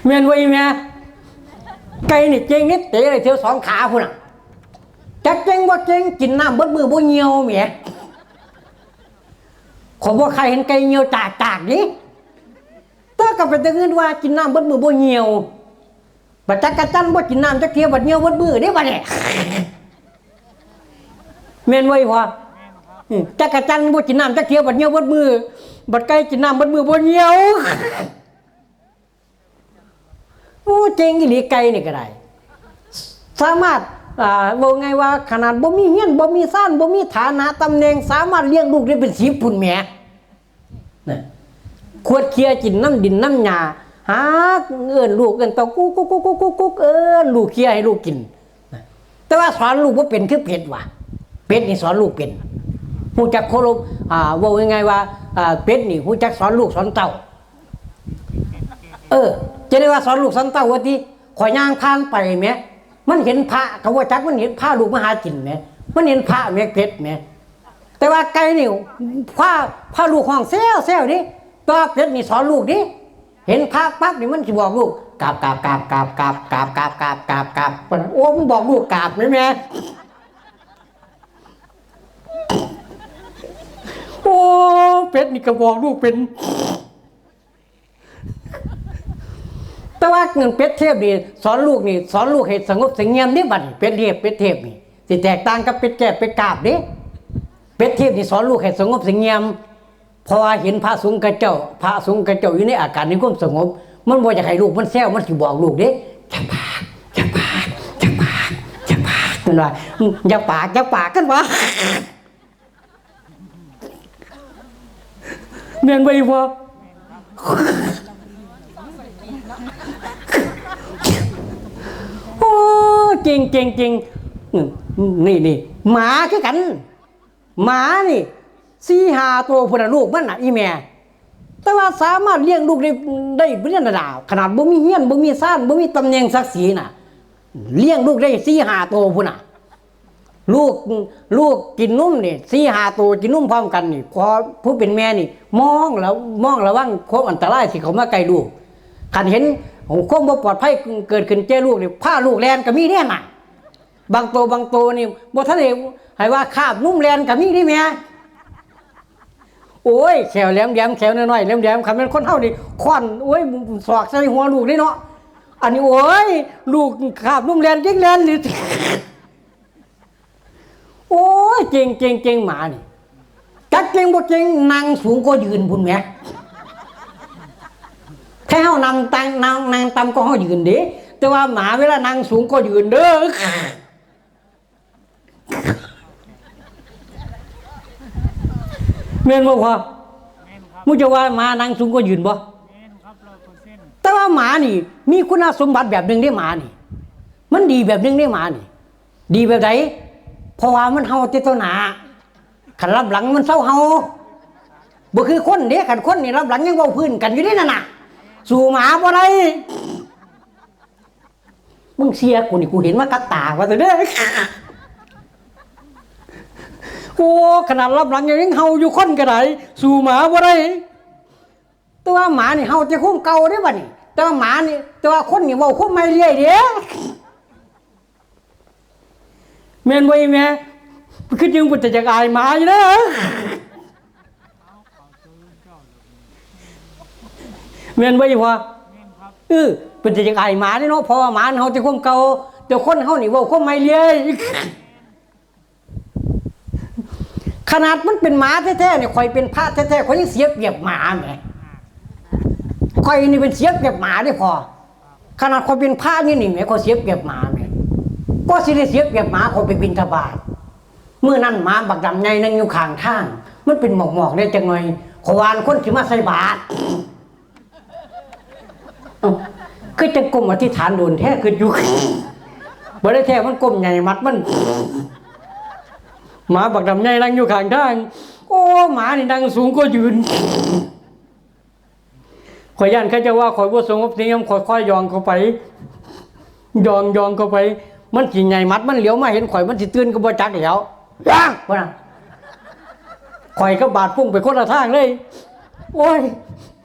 แม่นบ่อีแม่ไก่นี่เก่งนิดเตะเลยเที่ยวสองขาพุ่นน่ะจักเก่งบ่เก่งกินน้ำเบิดมือบ่เหี่ยวแหมขอบ่ใครเห็นไก่เหี่ยวจากนี่แต่ก็ไปตึงเงินว่ากินน้ำเบิดมือบ่เหี่ยวบัดจักจั่นบ่กินน้ำจักเที่ยวบัดเหี่ยวเบิดมือเด้บัดนี้แม่นบ่อีพ่อจักจั่นบ่กินน้ำจักเที่ยวบัดเหี่ยวเบิดมือบัดไก่กินน้ำเบิดมือบ่เหี่ยวโอ้เจ๋งอีหลีไก่นี่ก็ได้สามารถบอกไงว่าขนาดบ่มีเฮียนบ่มีซ่านบ่มีฐานะตำแหน่งสามารถเลี้ยงลูกได้เป็น10พุ่นแหมน่ะขวดเคียกินน้ำดินน้ำหญ้าหาเอิ้นลูกเอิ้นเต้ากุ๊กเอิ้นลูกเคียให้ลูกกินแต่ว่าสอนลูกบ่เป็นคือเป็ดว่ะเป็ดนี่สอนลูกเป็นฮู้จักเคารพบอกยังไงว่าเป็ดนี่ฮู้จักสอนลูกสอนเต้าจะได้ว่าสอนลูกสอนเต้าว่าที่ข่อยย่างผ่านไปแหมมันเห็นพระเขาว่าจักมันเห็นพระลูกมาหากินแหมมันเห็นพระแม่เป็ดแหมแต่ว่าไก่นี่พระลูกห้องแซวดิตัวเป็ดนี่สอนลูกดิเห็นพระปั๊บนี่มันสิบอกลูกกราบโอ้มันบอกลูกกราบแม่โอ้เป็ดนี่ก็บอกลูกเป็นแต่ว่าเงินเป็ดเทพนี่สอนลูกให้สงบสงเงียมนี่บัดเป็ดเทพนี่สิแตกต่างกับเป็ดแก่เป็ดกราบเด้เป็ดเทพนี่สอนลูกให้สงบสงเงียมเพราะว่าเห็นพระสงฆ์กับเจ้าอยู่ในอาการในความสงบมันบ่อยากให้ลูกมันแซวมันสิบอกลูกเด้จักปากนั่นว่าอย่าปากกันวะแม่นบ่อีพ่อโอ้จริงนี่หมาคือกันหมานี่4-5ตัวพุ่นน่ะลูกมันน่ะอีแม่แต่ว่าสามารถเลี้ยงลูกได้เรียนระดับขนาดบ่มีเฮียนบ่มีซ่านบ่มีตำแหน่งศักดิ์ศรีน่ะเลี้ยงลูกได้4-5ตัวพุ่นน่ะลูกกินนมนี่4-5ตัวกินนมพร้อมกันนี่พอผู้เป็นแม่นี่มองระวังความอันตรายที่เขามาใกล้ลูกคันเห็นความบ่ปลอดภัยเกิดขึ้นแก่ลูกนี่พาลูกแล่นก็มีแน่น่ะบางตัวนี่บ่ทันได้ให้ว่าคาบนุ่มแล่นก็มีนี่แม่โอ้ยแขวแหลมแขวน้อยๆแหลมคันเป็นคนเฮานี่ค้อนโอ้ยสอกใส่หัวลูกนี่เนาะอันนี้โอ้ยลูกคาบนุ่มแล่นจิกแล่นนี่โอ้ยเก่งหมานี่จักเก่งบ่เก่งนั่งสูงก็ยืนพุ่นแหมแค่เฮานั่งต่ำก็เฮายืนเด้แต่ว่าหมาเวลานั่งสูงก็ยืนเด้อแม่นบ่พ่อมึงจะว่าหมานั่งสูงก็ยืนบ่แต่ว่าหมานี่มีคุณสมบัติแบบนึงได้หมานี่มันดีแบบนึงได้หมานี่ดีแบบไหนเพราะว่ามันเฮาแต่ตัวหน้าคันรับหลังมันเศร้าเฮาบ่คือคนเด้คันคนนี่รับหลังยังเว้าพื้นกันอยู่นี่นั่นน่ะสู่หมาบ่ได้มึงเสียกูนี่กูเห็นมากับตาว่าแต่เด้อโอ้ขนาดรับหลังยังเฮาอยู่คนก็ได้สู่หมาบ่ได้แต่ว่าหมานี่เฮาแต่คงเก่าเด้บัดนี้แต่ว่าหมานี่แต่ว่าคนนี่เว้าคงไม่เรื่อยเด้แม่นบ่อีแม่คือจึงบ่จะอายหมาอยู่เด้อแม่นบ่อีพ่อเป็นจะอายหมาเนาะเพราะว่าหมาเฮาแต่คงเก่าแต่คนเฮานี่เว้าคงไม่เรื่อยขนาดมันเป็นหมาแท้ๆเนี่ยข่อยเป็นพระแท้ๆข่อยยังเสียเปรียบหมาแหมข่อยนี่เป็นเสียเปรียบหมาได้พอขนาดข่อยเป็นพระนี่แหมข่อยเสียเปรียบหมาแหมก็สิได้เสียเปรียบหมาข่อยไปบิณฑบาตเมื่อนั้นหมาบักดำใหญ่นั่งอยู่ข้างทางมันเป็นหมอกๆได้จังหน่อยขวานคนสิมาใส่บาตรคือจังก้มอธิษฐานโดนแท้คืออยู่บ่ได้แท้มันก้มใหญ่มัดมันหมาบักดำใหญ่นั่งอยู่ข้างทางโอ้หมานี่นั่งสูงก็ยืนข่อยย่านเขาจะว่าข่อยบ่สงบเสียงค่อยๆย่องเข้าไปย่องเข้าไปมันสิใหญ่มัดมันเหลียวมาเห็นข่อยมันสิตื่นก็บ่จักแล้วย่างบ่น่ะ ข่อยก็บาดพุ่งไปคนละทางเลยโอ้ย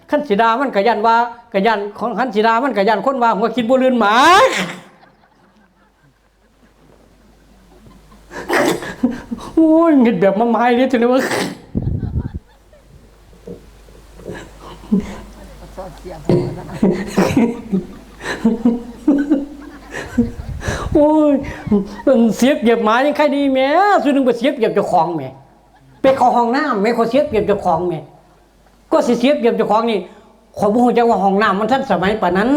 ขันสีดามันกะยันว่ากะยันของขันสีดามันกะยันคนว่าหัวคิดบ่ลืนหมาโอ้ยเงินแบบมาไม้เลยถึงได้ว่าโอ้ยมันเสียบเหยียบหมายังใครดีแม่ส่วนหนึ่งไปเสียบเหยียบเจ้าของแม่ไปเข้าห้องน้ำไม่เขาเสียบเหยียบเจ้าของแม่ก็เสียบเหยียบเจ้าของนี่ขอบอกจังว่าห้องน้ำมันทันสมัยป่านนั้น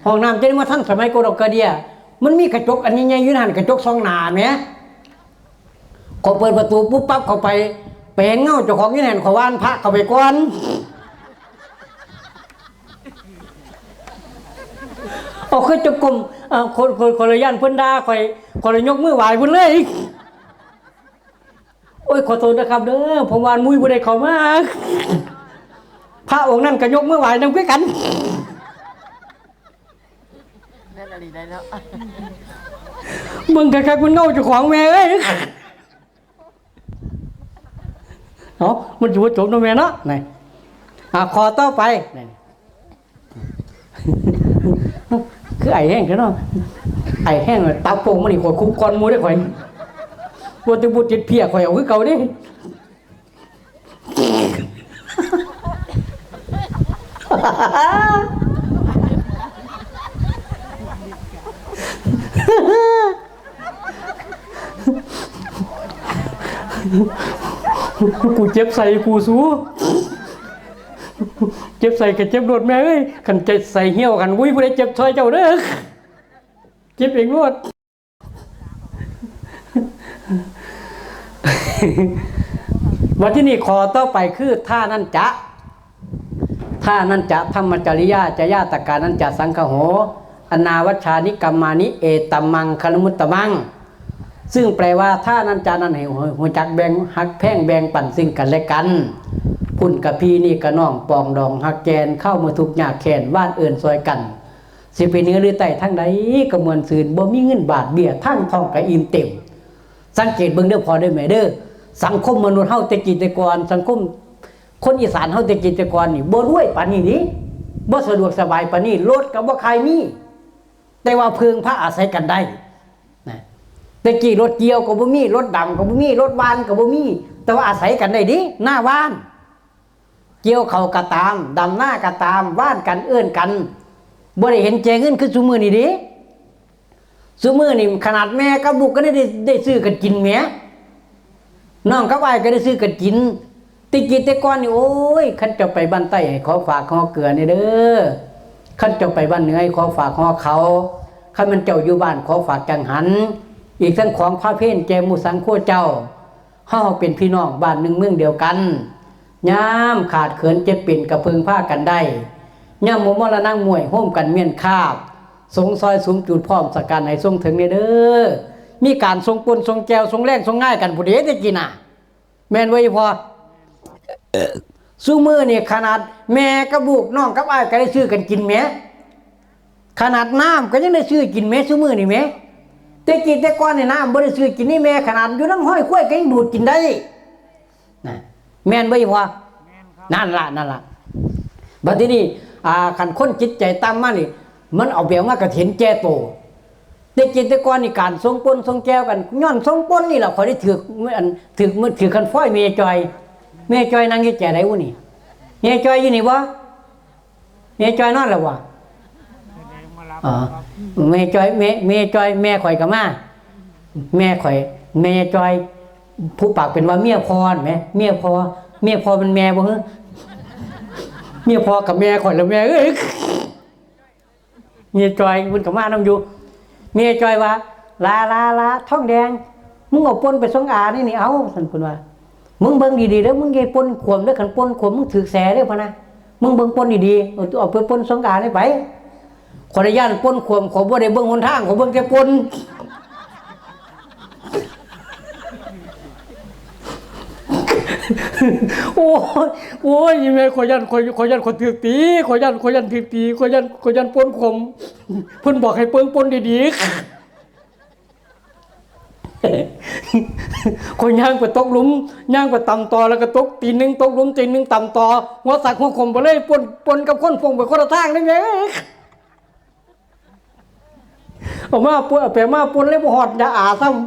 ห้องน้ำจะได้มาทันสมัยโกดกกระเดียมันมีกระจกอันใหญ่ๆอยู่นั่นกระจกสองหน้าแม่ก็เปิดประตูปุ๊บปั๊บเข้าไปเห็นเงาเจ้าของอยู่นั่นขอว่านพระเข้าไปก่อนเอาเคยจกลมคนละย่านเพิ่นด่าคนละยกมือไหวเพิ่นเลยโอ้ยขอโทษนะครับเด้อผมวานมุ้ยบ่ได้เข้ามาพระองค์นั้นก็ยกมือไหวนำคือกันนั่นอะไรได้แล้วมึงคักๆมันเงาเจ้าของแม่เอ้ยเนาะมันอยู่จบเนาะแม่เนาะนี่ขอต่อไปนี่คือไอ้แห้งเนาะไอ้แห้งตาโป่งมันนี่ข่อยคุกก้อนมูได้ข่อยบ่ตึบ่ติดเพียข่อยเอาคือเก่าเด้กูเจ็บใส่กูสู้เจ็บใส่กับเจ็บโดดแม่เอ้ยขันเจ็บใส่เหี้ยวกันวุ้ยผู้ใดเจ็บซอยเจ้าเด้อเจ็บเองรวดวันที่นี่ขอต่อไปคือท่านั้นจะธรรมจริยาจะญาตกานั้นจะสังฆโหอนาวัชชานิกัมมานิเอตัมมังคลมุตตมังซึ่งแปลว่าท่านั้นจานั้นให้หัวจักแบ่งหักแพ่งแบ่งปั่นซึ่งกันและกันพุ่นกับพี่นี่กะน้องปองดองหักแกนเข้ามาทุกหยาแขนว่านเอื่นซอยกันสิเป็นเนื้อหรือไตทั้งใดก็มวลซืนบ่มีเงินบาทเบี้ยทั้งทองกะอิ่มเต็มสังเกตเบิ่งเด้อพอได้ไหมเด้อสังคมมนุษย์เฮาแต่กี้แต่ก่อนสังคมคนอีสานเฮาแต่กี้แต่ก่อนนี่บ่รวยปานนี้นี่บ่สะดวกสบายปานนี้รถก็บ่ใครมีแต่ว่าเพิงพระอาศัยกันได้นะแต่กี้รถเกี่ยวก็บ่มีรถดำก็บ่มีรถวานก็บ่มีแต่ว่าอาศัยกันได้ดิหน้าวานเกี่ยวเขากะตามดำหน้ากะตามว่านกันเอื้อนกันบ่ได้เห็นแจเงินคือซุมื้อนี่ดิซุมื้อนี่ขนาดแม่กับลูกก็ได้ซื้อกันกินแหมน้องกับอ้ายก็ได้ซื้อกันกินติกิแต่ก่อนนี่โอ้ยคันจะไปบ้านใต้ให้ขอฝากขอเกลือนี่เด้อคันจะไปบ้านเหนือให้ขอฝากขอเขาคันมันเจ้าอยู่บ้านขอฝากจังหันอีกทั้งของพระเพ่นแจหมู่สังโฆเจ้าเฮาเป็นพี่น้องบ้านหนึ่งเมืองเดียวกันยามขาดเขินเจ็บเป็นกระเพิงผ้ากันได้ยามหมู่มรณะมวยโฮมกันเมียนคาบสงซอยสูงจุดพร้อมสักการให้ทรงถึงเด้อมีการทรงปนทรงแจวทรงแรงทรงง่ายกันผู้เดียวได้กินน่ะแม่นไว้พอสู้มือนี่ขนาดแม่กับลูกน้องกับอ้ายก็ได้ซื้อกันกินแม่ขนาดน้ำก็ยังได้ซื้อกินแม่สู้มือนี่แม่แต่กินแต่ก่อนนี่น้ำบ่ได้ซื้อกินนี่แม่ขนาดอยู่น้ำห้อยข้วยก็ยังดูดกินได้นะแม่นไว้พอนั่นล่ะบัดนี้คันคนจิตใจต่ำมานี่มันเอาเบียงมากระเห็นแก่โตแต่กินแต่ก่อนนี่การทรงปนทรงแก้วกันย้อนทรงปนนี่แหละขอได้ถือคันฟ้อยเมียจอยนั่งอยู่แก่ไหนวะนี่เมียจอยอยู่นี่วะเมียจอยนอนแล้ววะเมียจอยแม่ข่อยกับมาแม่ข่อยแม่จอยผู้ปากเป็นว่าเมียพรไหมเมียพอเป็นแม่บ่ฮะเมียพอกับแม่ข่อยแล้วแม่เอ้ยเมียจอยมันกับมาน้ำอยู่เมียจอยว่าลาท้องแดงมึงเอาปนไปสงอานี่เอาสันคุณว่ามึงเบิ่งดีๆแล้วมึงอย่าปนขวมแล้วขันปนขวมมึงถือแสเด้อพะนะมึงเบิ่งปนดีๆเอาไปปนสงอาได้ไปขออนุญาตปนขวมขอบ่ได้เบิ่งหนทางขอเบิ่งแค่ปนโอ้ยยังไงขอยันคนถือตีขอยันถือตีขอยันปนขวมเพิ่นบอกให้เปิ้งปนดีๆ คนย่างไปตกหลุมย่างไปต่ำต่อแล้วก็ตกตีนหนึ่งตกหลุมตีนหนึ่งต่ำต่อหัวสักหัวคมไปเลยปนกับคนฟงไปคนละทางได้ไงเอามาปนเอาไปมาปนเลยบ่หอดอย่าอาซ้ำ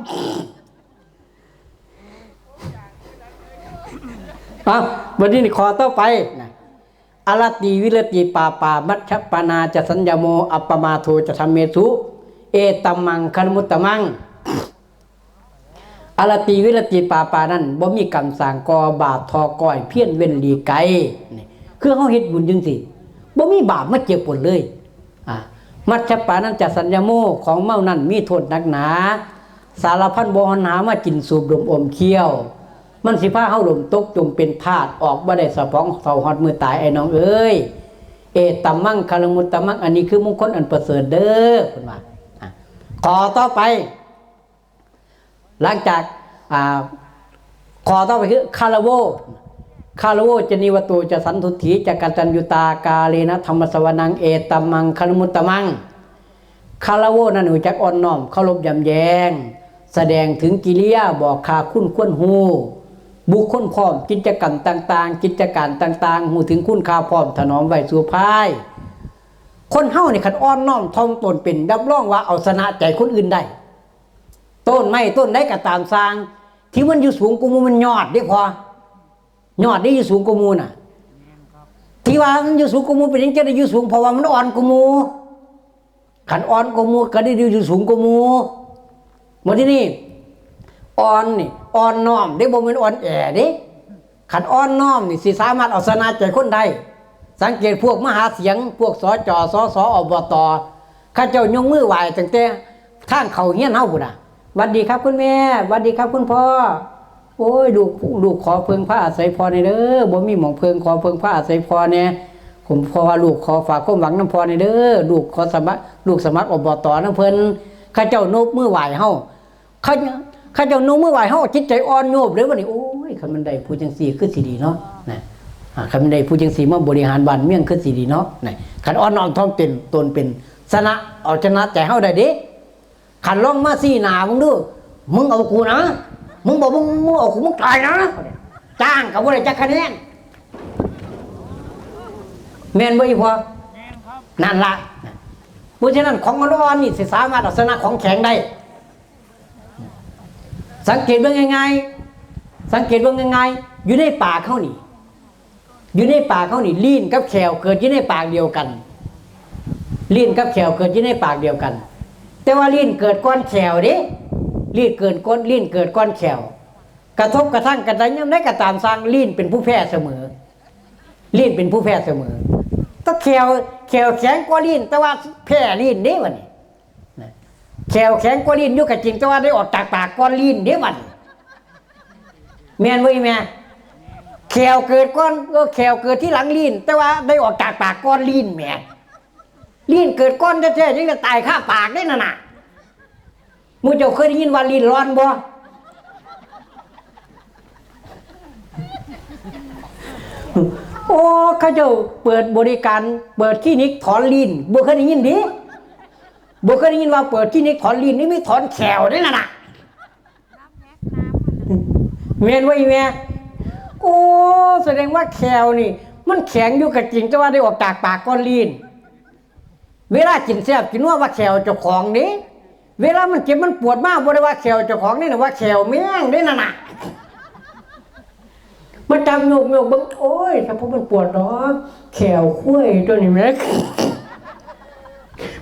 วันนี้ขอต่อไปนะอรติวิรติปามัชฌปนาจะสัญญโมอัปปมาโทจะทำเมสุเอตัมมังคันมุตตมังอรติวิรติปานั้นบ่มีกรรมสร้างกอบาปทอก้อยเพี้ยนเว้นหลีไกนี่คือเฮาเฮ็ดบุญจังซี่บ่มีบาปมาเจ็บปวดเลยมัชฌปานั้นจะสัญญโมของเมานั้นมีโทษหนักหนาสารพันบ่หามากินสูบดมอมเคี้ยวมันสิพาเฮาหลมตกจงเป็นทาสออกบ่ได้สะพ้องเฝ้าฮอดมือตายไอ้น้องเอ้ยเอตัมมังคารมุตตมังอันนี้คือมงคลอันประเสริฐเด้อเพิ่นว่าขอต่อไปหลังจากขอต่อไปคือคารโวจะนิวโตจะสันทุถีจะกัจจัญญุตากาเลนะธรรมสวนังเอตัมมังคารมุตตมังคารโวนั้นรู้จักอ่อนน้อมเคารพยำแยงแสดงถึงกิริยาบอกค่าคุณควรฮู้บุคคลพร้อมกิจกรรมต่างๆกิจการต่างๆฮู้ถึงคุณค่าพร้อมถนอมไว้สู่ภายคนเฮานี่คันอ่อนน้อมท่องตนเป็นรับรองว่าเอาชนะใจคนอื่นได้ต้นไม้ต้นใดก็ตามสร้างที่มันอยู่สูงกว่าหมู่มันยอดได้พอยอดได้อยู่สูงกว่าหมู่น่ะที่ว่ามันอยู่สูงกว่าหมู่เป็นจังจะได้อยู่สูงเพราะว่ามันอ่อนกว่าหมู่คันอ่อนกว่าหมู่ก็ได้อยู่สูงกว่าหมู่หมดที่นี่อ่อนนี่อ่อนน้อมได้บ่แม่นอ่อนแอเด้คันอ่อนน้อมนี่สิสามารถเอาชนะใจคนได้สังเกตพวกมหาเสียงพวกสจสสอบตข้าเจ้ายกมือไหว้ตั้งแต่ทางเขาเฮียนเฮาพุ่นน่ะสวัสดีครับคุณแม่สวัสดีครับคุณพ่อโอ้ยลูกขอเพิ่งพระอาศัยพอในเด้อบ่มีหม่องเพิ่งขอเพิ่งพระอาศัยพอแน่ผมพอว่าลูกขอฝากความหวังนำพอในเด้อลูกขอสมัครลูกสมัครอบตนำเพิ่นข้าเจ้านบมือไหว้เฮาข้าเจ้านบมือไหว้เฮาจิตใจอ่อนโยบเลยว่านี่โอ้ยคันมันได้ผู้จังซี่คือสิดีเนาะนะคันมันได้ผู้จังซี่มาบริหารบ้านเมืองคือสิดีเนาะนะคันอ่อนน้อมถ่อมตนเป็นชนะเอาชนะใจเฮาได้เด้ขันลองมาซี่หนามึงดูมึงเอากูนะมึงบอกมึงเอากูมึงตายนะจ้างกับว่าอะไรจะคะแนนแมนบ่อีพอนั่นละเพราะฉะนั้นของอ่อนนี่สามารถเอาชนะของแข็งได้สังเกตเบิ่งยังไงอยู่ในปากเขานี่ลิ้นกับแขวเกิดอยู่ในปากเดียวกันลิ้นกับแขวเกิดอยู่ในปากเดียวกันแต่ว่าลิ้นเกิดก้อนแขวเด้ลิ้นเกิดก้อนแขวกระทบกระทั่งกันได้ยังได้กระตามสร้างลิ้นเป็นผู้แพ้เสมอถ้าแขวแข็งกว่าลิ้นแต่ว่าแพ้ลิ้นเด้วันนี้แขวแข็งกว่าลิ้นอยู่กับจริงแต่ว่าได้ออกจากปากก้อนลิ้นเด้วันแม่นบ่อีแม่แขวเกิดก้อนแขวเกิดที่หลังลิ้นแต่ว่าได้ออกจากปากก้อนลิ้นแม่ลิ้นเกิดก้อนแท้ๆยังจะตายข้าปากได้น่ะมูเจ้าเคยได้ยินว่าลิ้นร้อนบ่โอ้ข้าเจ้าเปิดบริการเปิดคลินิกถอนลิ้นบ่เคยได้ยินดิบ่เคยได้ยินว่าเปิดคลินิกถอนลิ้นนี่ไม่ถอนแขวได้น่ะแม่นว่าอีแม่โอ้แสดงว่าแขวนี่มันแข็งอยู่กับจริงแต่ว่าได้ออกจากปากก้อนลิ้นเวลากินแซ่บกินว่าแขวเจ้าของนี่เวลามันเจ็บมันปวดมากบ่ได้ว่าแขวเจ้าของนี่นะว่าแขวแม่งได้น่ะมันจำโยกเบิ่งโอ้ยถ้าพวกมันปวดเนาะแขวคุ้ยตัวนี้แม่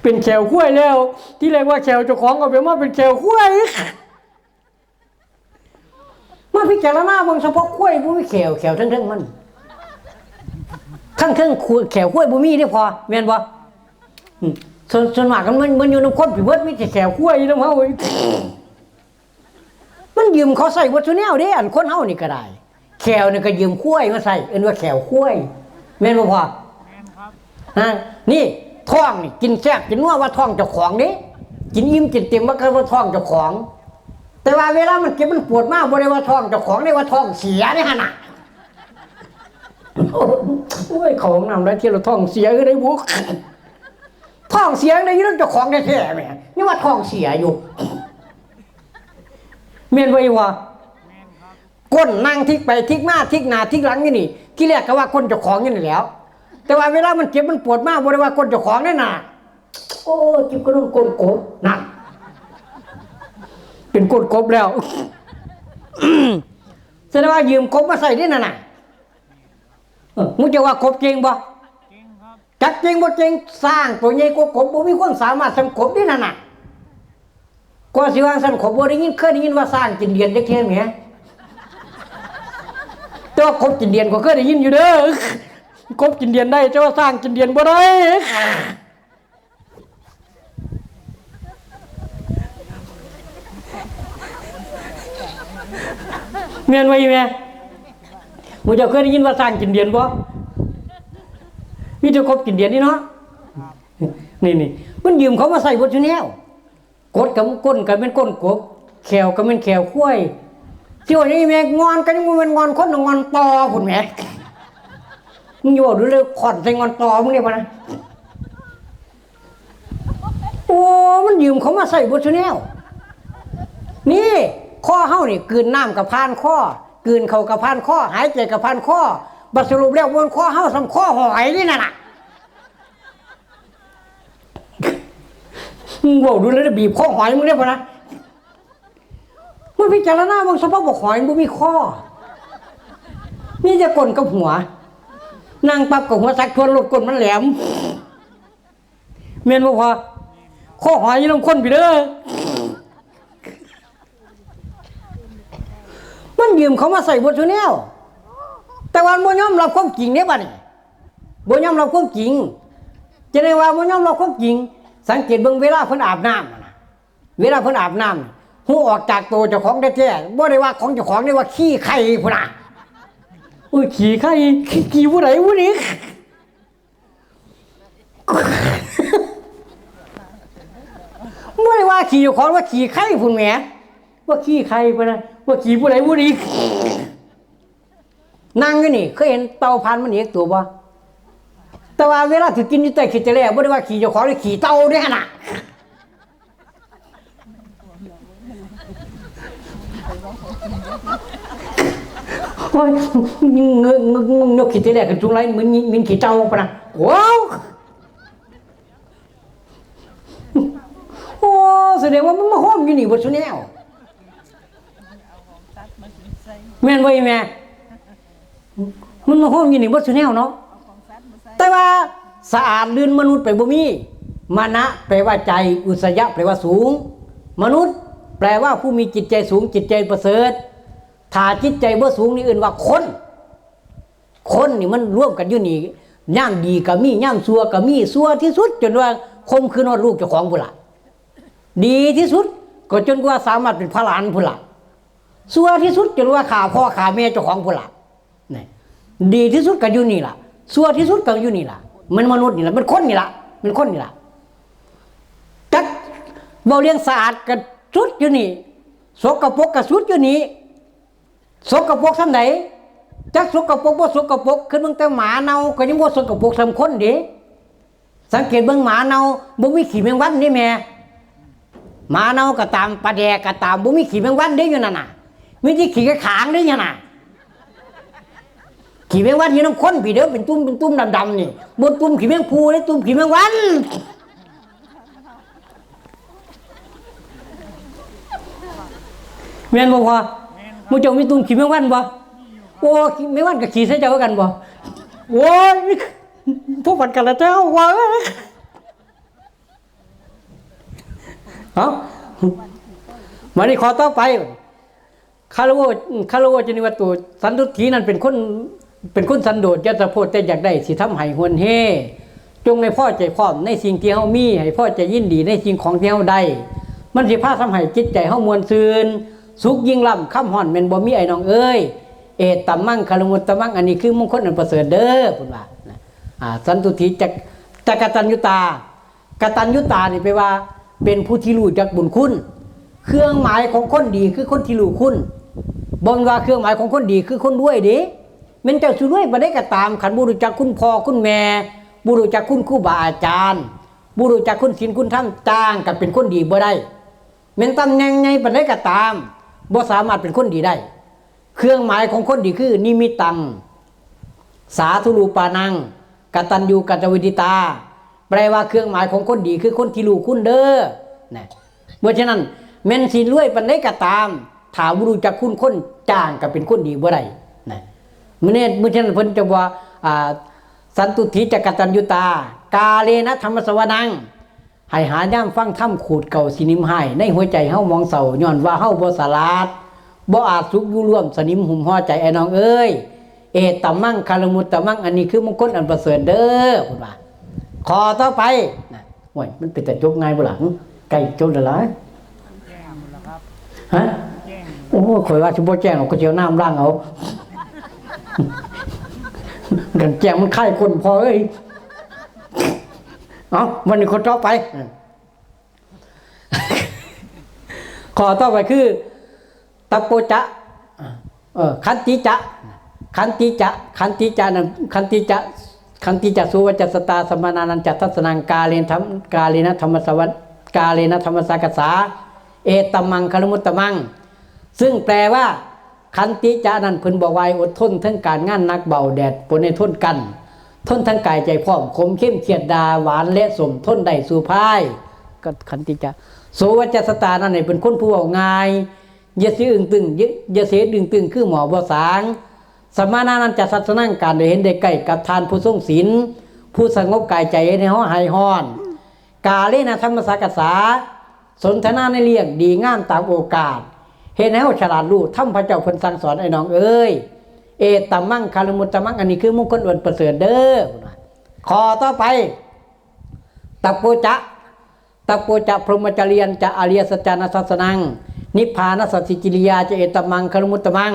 เป็นแขวคุ้ยแล้วที่เรียกว่าแขวเจ้าของก็เป็นว่าเป็นแขวคุ้ยมาพิจารณาเบิ่งเฉพาะคุ้ยบ่มีแขวทั้งมันทั้งแขวคุ้ยบ่มีได้พอแม่นบ่ส่วนมากมันอยู่ในคนผิวเบิดมีแต่แขวคุ้ยน้ำเฮามันยืมเขาใส่วัตถุแนวเด้อันคนเฮานี่ก็ได้แขวนี่ก็ยืมคุ้ยมาใส่เอิ้นว่าแขวคุ้ยแม่นบ่พอแม่นครับนี่ท้องนี่กินแซ่บกินนัวว่าท้องเจ้าของนี่กินอิ่มกินเต็มว่าก็ว่าท้องเจ้าของแต่ว่าเวลามันเจ็บมันปวดมากบ่ได้ว่าท้องเจ้าของได้ว่าท้องเสียนี่หั่นน่ะโอ้ยเข้าห้องน้ำได้ที่เราท้องเสียคือได้บุกท้องเสียในยี่เรื่องเจ้าของแท้ๆแม่นี่ว่าท้องเสียอยู่ เมียนไว้ว่าก้นนั่งทิกไปทิกมาทิกหน้าทิกหลังนี่นี่ที่แรกก็ว่าคนเจ้าของนี่แหล้วแต่ว่าเวลามันเจ็บมันปวดมากบ่ได้ว่าคนเจ้าของนี่น่ะโอ้จิบก็ต้องก้นกบนั่นเป็นก้นกบแล้วแสดงว่ายืมกบมาใส่ได้น่ะมึงจะว่ากบจริงบ่จักจริงบ่จริงสร้างตัวใหญ่กว่ากบบ่มีคนสามารถทำกบได้น่ะกว่าสิว่าสั่นกบบ่ได้ยินเคยได้ยินว่าสร้างกินเดียนจักเที่ยแหมแต่ว่ากบกินเดียนก็เคยได้ยินอยู่เด้อกบกินเดียนได้แต่ว่าสร้างกินเดียนบ่ได้เมียนไว้แม่มึงจะเคยได้ยินว่าสร้างกินเดียนบ่มีแต่กบกินเดียนนี่เนาะนี่มันยืมเขามาใส่บทชุแนวกดกับก้นกับเป็นก้นกบแขวกับเป็นแขวข้วยที่ว่านี่แม่งอนกันมึงเป็นงอนคนงอนตอพุ่นแม่มึงอยู่ดูเลยขอดใส่งอนตอมึงเนี่ยปะนะโอ้มันยืมเขามาใส่บทชุแนวนี่ข้อเฮ้านี่กืนน้ำกับพานข้อกืนเขากับพานข้อหายใจกับพานข้อบัสรุปแล้ววนข้อเฮ้าทำข้อหอยนี่น่ะมึงบอกดูเลยบีบข้อหอยมึงเนี่ยปะนะมึงพิจารณามึงสภาพบอกหอยมึงมีข้อนี่จะกลนกับหัวนั่งปั๊บกับหัวสักชวนหลุดกลนมันแหลมเมียนบอกว่าข้อหอยยังต้องค้นไปเด้อมันยืมเขามาใส่บทชุแนวแต่วันบ่ยอมรับความจริงเนี่ยบ้านี่บ่ยอมรับความจริงจะได้ว่าบ่ยอมรับความจริงสังเกตเบิ่งเวลาเพิ่นอาบน้ำนะเวลาเพิ่นอาบน้ำหูออกจากตัวเจ้าของแท้ๆบ่ได้ว่าของเจ้าของได้ว่าขี้ไข่พุ่นน่ะอุ้ยขี้ไข่ขี้ผู้ใดผู้นี้บ่ได้ว่าขี้เจ้าของว่าขี้ไข่พุ่นแหมว่าขี้ไข่พุ่นน่ะว่าขี้ผู้ใดผู้นี้นั่งอยู่นี่เคยเห็นเต่าพันมันเอกตัวบ่แต่ว่าเวลาถือกินอยู่ใต้ขี้จะแล้วบ่ได้ว่าขี้เจ้าของหรือขี้เต่าเด้หั่นน่ะโอ้ยงกขี้จะแล้วกันจุงไรเหมือนมินขี้เต่าปะนะว้าวโอ้แสดงว่ามันมาห้อมอยู่นี่บ่ซุแนวแม่นบ่อีแม่มันมาห้อมอยู่นี่บ่ซุแนวเนาะแต่ว่าสะอาดลื่นมนุษย์ไปบ่มีมานะแปลว่าใจอุสยะแปลว่าสูงมนุษย์แปลว่าผู้มีจิตใจสูงจิตใจประเสริฐถ้าจิตใจบ่สูงนี่อื่นว่าคนนี่มันร่วมกันอยู่นี่ย่ามดีก็มีย่ามชั่วก็มีชั่วที่สุดจนว่าคมคืนว่าลูกเจ้าของพุ่นล่ะดีที่สุดก็จนกว่าสามารถเป็นพระหลานพุ่นล่ะชั่วที่สุดจนว่าฆ่าพ่อฆ่าแม่เจ้าของพุ่นล่ะนี่ดีที่สุดก็อยู่นี่ล่ะชั่วที่สุดก็อยู่นี่ล่ะมันมนุษย์นี่ล่ะมันคนนี่ล่ะมันคนนี่ล่ะจักเบาเลี้ยงสะอาดก็สุดอยู่นี่สกปรกก็สุดอยู่นี่สกปรกซำไหนจักสกปรกบ่สกปรกคือมึงแต่หมาเน่าก็ยังบ่สกปรกสำคนเด้สังเกตเบิ่งหมาเน่าบ่มีขี้แมงวันนี่แม่หมาเน่าก็ตามปลาแดกก็ตามบ่มีขี้แมงวันเด้อยู่นั่นน่ะมีแต่ขี้กระขางเด้อยู่น่ะขี้แมงวันอยู่นำคนพี่เด้อเป็นตุ่มดำๆนี่บ่ตุ่มขี้แมงภูเด้ตุ่มขี้แมงวันแม่นบ่พอมึงเจ้ามีตุ่มขี้แมงวันบ่โอ้แมงวันกับขี้ใส่เจ้ากันบ่โอ้ยพวกมันกันละเจ้าว่ามานี่ขอต่อไปคารวะจนิวัตตุสันตุถีนั่นเป็นคนสันโดษยะสะโพดแต่อยากได้สิทำให้หวนเฮจงในพ่อใจพร้อมในสิ่งที่เฮามีให้พ่อใจยินดีในสิ่งของที่เฮาได้มันสิพาทำให้จิตใจเฮามวลซืนสุขยิ่งล่ำค่ำห่อนแม่นบ่มีไอ้น้องเอ้ยเอตัมมังคารมุตตมังอันนี้คือมงคลอันประเสริฐเด้อพุ่นว่าสันตุถีจักตัญญูตากตัญญูตานี่แปลว่าเป็นผู้ที่รู้จักบุญคุณเครื่องหมายของคนดีคือคนที่รู้คุณบ่นว่าเครื่องหมายของคนดีคือคนรวยเด้แม่นเจ้าสิรวยบ่ได้ก็ตามขันบ่รู้จักคุณพ่อคุณแม่บ่รู้จักคุณครูบาอาจารย์บ่รู้จักคุณศีลคุณธรรมจ้างก็เป็นคนดีบ่ได้แม่นตำแหน่งใหญ่ปานใดก็ตาม บ่สามารถเป็นคนดีได้เครื่องหมายของคนดีคือนิมิตตังสาธุรูปานังกตัญญูกตวิทิตาแปลว่าเครื่องหมายของคนดีคือคนที่รู้คุณเด้อนะเพราะฉะนั้นแม่นสิรวยปานใดก็ตามถ้าบ่รู้จักคุณคนจ้างก็เป็นคนดีบ่ได้นะมื้อฉะนั้นเพิ่นจะว่าสันตุถิจกตัญญูตากาเลนะธรรมสวนังให้หาย่ามฟังธรรมขูดเก่าสินิมให้ในหัวใจเฮามองเศร้าย้อนว่าเฮาบ่สลาดบ่อาจสุขอยู่ร่วมสนิมหุ่มห่อใจไอ้น้องเอ้ยเอตัมมังคารมุตตมังอันนี้คือมงคลอันประเสริฐเด้อพุ่นว่าขอต่อไปนะโอ้ยมันเป็นแต่จบง่ายบ่ล่ะใกล้จบแล้วล่ะฮะโอ้ข่อยว่าสิบ่แจ้งหรอกก็สิเอาน้ำล้างเอากันแจ้งมันไข้คนพอเอ้ยเอาวันนี้คนต่อไปขอต่อไปคือตะโปจะขันติจะนั้นขันติจะสุวัจสตาสมนานันจัตทัสนังกาเลนะธรรมสวัสกาเลนะธรรมสักษาเอตัมมังคารมุตตมังซึ่งแปลว่าขันติจะนั้นเพิ่นบอกไว้อดทนทั้งการงานนักเบาแดดปนในทนกันทนทั้งกายใจพร้อมคมเข้มเขียดดาหวานและสมทนได้สู่พายก็ขันติจะโสวัจสตานั่นเป็นคนผู้เอาง่ายอย่าเสียอึ้งตึงอย่าเสียดึงตึงคือหมอบ่สางสมานานันจะสัตนั่งการได้เห็นได้ใกล้กับทานผู้ทรงศีลผู้สงบกายใจในห้อหายห้อนกาเลนะธรรมสักษาสนทนาในเลี้ยงดีงามตามโอกาสเห็นให้เฮาฉลาดรู้ทำพระเจ้าเพิ่นสั่งสอนไอ้น้องเอ้ยเอตัมมังคารมุตตมังอันนี้คือมงคลอันประเสริฐเด้อขอต่อไปตัปโปจะพรหมจริยันจะอริยสัจจานัสสนังนิพพานสัจจิกิริยาจะเอตัมมังคารมุตตมัง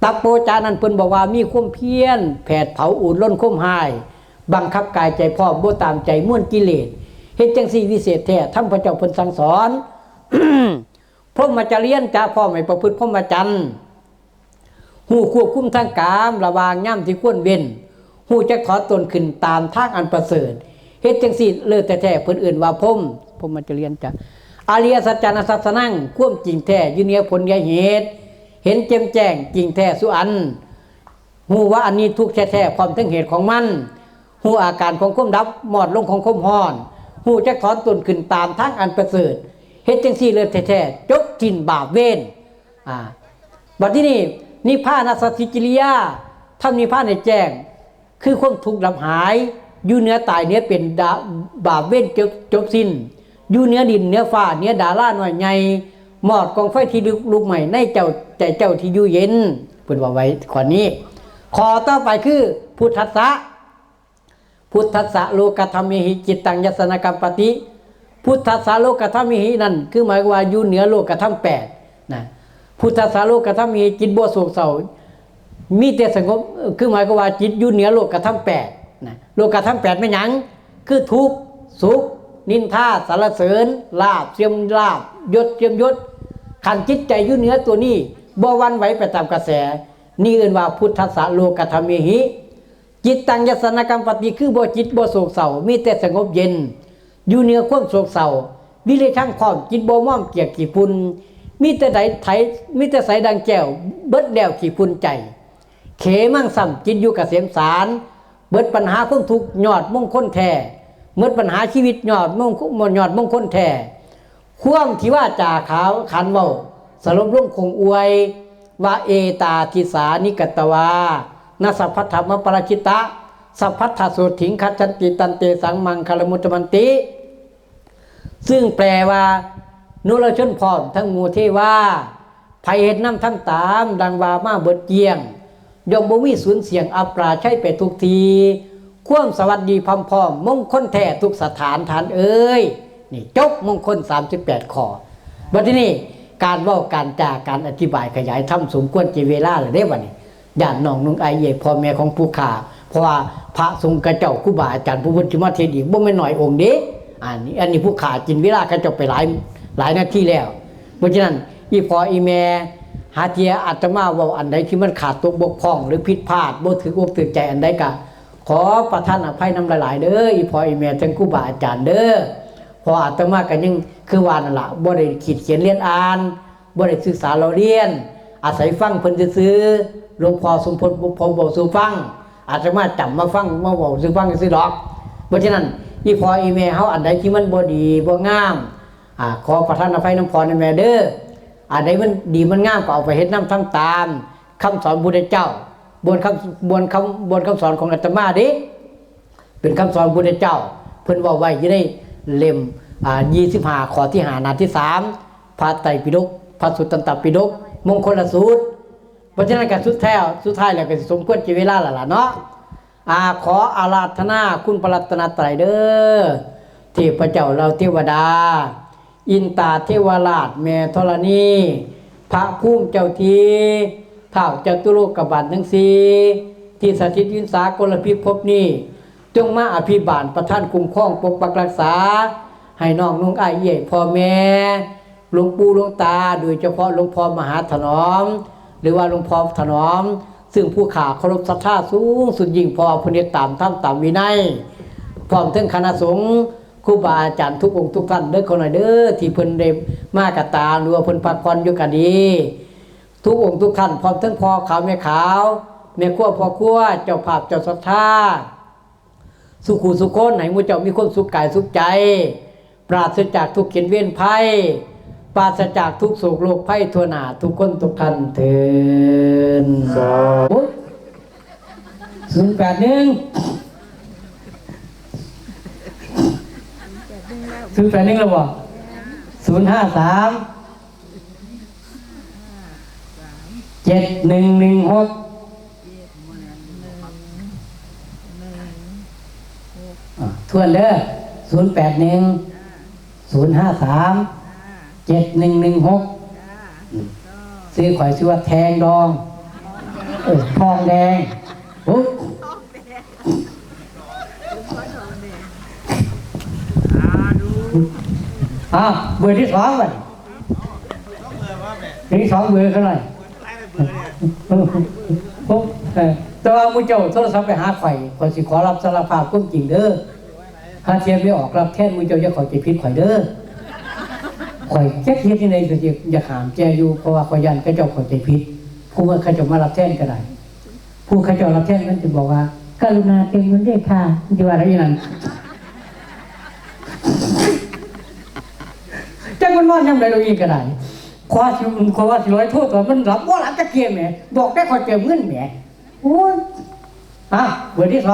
ตัปโปจานั้นเพิ่นบอกว่ามีความเพียรแผดเผาอุ่นล้นคุ้มหายบังคับกายใจพร้อมบ่ตามใจม่วนกิเลสเฮ็ดจังซี่วิเศษแท้ทำพระเจ้าเพิ่นสั่งสอน พรหมจริยันจะพร้อมให้ประพฤติพรหมจรรย์หูควบคุมทางกามระวางย่ำที่ควรเว้นหูจะขอตนขึ้นตามทางอันประเสริฐเฮ็ดจังซี่เลิศแท้ๆเพิ่นเอื่นว่าพรหมจริยันจะอริยสัจจานัสสนังความจริงแท้อยู่เหนือผลเหตุเห็นแจ่มแจ้งจริงแท้สุอันหูว่าอันนี้ทุกข์แท้ๆความทั้งเหตุของมันหูอาการของความดับหมอดลงของความร้อนหูจะถอนตนขึ้นตามทางอันประเสริฐเฮ็ดจังซี่เลิศแท้ๆจบทิ้นบาปเวรบัดที่นี่นิพพานสัจจิกิริยาทำนิพพานให้แจ้งคือความทุกข์ดับหายอยู่เหนือตายเหนือเป็นบาปเวรจบสิ้นอยู่เหนือดินเหนือฟ้าเหนือดาราหน่อยใหญ่หมอดกองไฟที่ลุกใหม่ในใจเจ้าที่อยู่เย็นเพิ่นว่าไว้ข้อนี้ข้อต่อไปคือพุทธัสสะโลกธรรมิหิจิตตังยัสสนกัมปติพุทธัสสะโลกธรรมิหินั่นคือหมายว่าอยู่เหนือโลกธรรม8นะพุทธัสสะโลกธรรมิหิจิตบ่โศกเศร้ามีแต่สงบคือหมายว่าจิตอยู่เหนือโลกธรรม8นะโลกธรรม8เป็นหยังคือทุกข์สุขนินทาสรรเสริญลาภเสื่อมลาภยศเสื่อมยศขันจิตใจอยู่เหนือตัวนี้บ่หวั่นไหวไปตามกระแสนี่เอิ้นว่าพุทธัสสะโลกธรรมิหิจิตตังยัสสนกัมปติคือบ่จิตบ่โศกเศร้ามีแต่สงบเย็นอยู่เหนือความโศกเศร้าวิริทั้งพร้อมจิตบ่ม่อมเกียกขี้ฝุ่นมีแต่ใสดังแก้วเบิดแล้วขี้ฝุ่นใจเขมั่งซ้ำจิตอยู่เกษมสารเบิดปัญหาความทุกข์ยอดมงคลแท้เบิดปัญหาชีวิตยอดมงคลแท้ความที่ว่าจ่าขาวขันเว้าสรุปลงคงอวยว่าเอตาทิสานิกตวานาสัพพธรรมปรชิตะสัพพัทธสุถิงคัจฉันติตันเตสังมังคารมุตตมันติซึ่งแปลว่านุรชนพร้อมทั้งหมู่เทวาภัยเห็นน้ำทั้งตามดังว่ามาเบิดเกียงย่อมบ่มีสูญเสียงอัปราใช้ไปทุกทีความสวัสดีพร้อมมงคลแท้ทุกสถานฐานเอ้ยนี่จบมงคล38ข้อบัดนี้การเว้าการจาการอธิบายขยายทำสมควรเจเวลาแล้วเด้บัดนี้ญาติน้องนุ่งไอเย่พ่อแม่ของผู้ข่าเพราะว่าพระสงฆ์กระเจ้าครูบาอาจารย์ผู้เพิ่นสิมาเทศน์อีกบ่แม่นน้อยองค์เด้อันนี้ผู้ข่ากินเวลากระเจ้าไปหลายนาทีแล้วเพราะฉะนั้นอีพ่ออีแม่หาเทียอาตมาเว้าอันใดที่มันขาดตกบกพร่องหรือผิดพลาดบ่ถืออกถือใจอันใดก็ขอประทานอภัยนำหลายๆเด้ออีพ่ออีแม่ทั้งครูบาอาจารย์เด้อพออาตมาก็ยังคือว่านั่นล่ะบ่ได้ขีดเขียนเรียนอ่าน บ่ได้ศึกษาเราเรียน อาศัยฟังเพิ่นซื่อๆหลวงพ่อสมพลพอบอกสู่ฟัง อาจจะมาจำมาฟังมาบอกสู่ฟังซื่อดอกเพราะฉะนั้นอีพ่ออีแม่เฮาอันใดที่มันบ่ดีบ่งามขอประทานอภัยน้ำพรในแม่เด้ออันใดมันดีมันงามก็เอาไปเฮ็ดนำทำตามคำสอนพุทธเจ้าบนคำสอนของอาตมาเด้เป็นคำสอนพุทธเจ้าเพิ่นเว้าไว้อยู่ในเล่ม25ข้อที่5หน้าที่3พระไตรปิฎกพระสุตตันตปิฎกมงคลสูตรเพราะฉะนั้นก็สุดท้ายแล้วก็สมควรแก่เวลาแล้วล่ะเนาะขออาราธนาคุณพระรัตนตรัยเด้อเทพเจ้าเราเทวดาอินตาเทวราชแม่ธรณีพระภูมิเจ้าทีท้าวจตุโลกบาลทั้งสี่ที่สถิตวินสากลพิภพนี้จงมาอภิบาลประท่านคุ้มครองปกปักรักษาให้น้องนุ่งอ้ายเย่พ่อแม่หลวงปู่หลวงตาโดยเฉพาะหลวงพ่อมหาถนอมหรือว่าหลวงพ่อถนอมซึ่งผู้ขาเคารพศรัทธาสูงสุดยิ่งพอพุทธตามธรรมตามวินัยพร้อมทั้งคณะสงฆ์ครูบาอาจารย์ทุกองค์ทุกท่านเด้อคนหน่อยเด้อที่เพิ่นได้มากตาหรือว่าเพิ่นพักผ่อนอยู่กันดีทุกองค์ทุกท่านพร้อมทั้งพ่อขาวแม่ขาวแม่ครัวพ่อครัวเจ้าภาพเจ้าศรัทธาสุขุสุคนให้หมู่เจ้ามีความสุขกายสุขใจปราศจากทุกข์เข็ญเวรภัยปราศจากทุกโศกโรคภัยทั่วหน้าทุกคนทุกท่านเถิดสาธุ081 แล้วบ่053 7116ทวนเด้อ081 053 7116ซื้อข่อยชื่อว่าแทงดองทองแดงเบอร์ที่2บัดที่2เบอร์เท่าไหร่แต่ว่ามื้อเจ้าโทรศัพท์ไปหาข่อยสิขอรับสารภาพความจริงเด้อถ้าเทียบไม่ออกรับแทนมื้อเจ้าอย่าเข้าใจผิดข่อยเด้อข่อยแค่เฮ็ดที่ใดก็อย่าถามแจอยู่เพราะว่าข่อยยันเขาเจ้าเข้าใจผิดผู้ว่าเขาเจ้ามารับแทนก็ได้ผู้เขาเจ้ารับแทนมันจะบอกว่ากรุณาเต็มเงินด้วยค่ะสิว่าอะไรอย่างนั้นจังมันนอนยังไดเราอีกก็ได้ขอว่าสิร้อยโทษตัวมันรับบ่รับจะเกียมแหมบอกได้ข่อยเติมเงินแหมโอ้ยเบอร์ที่2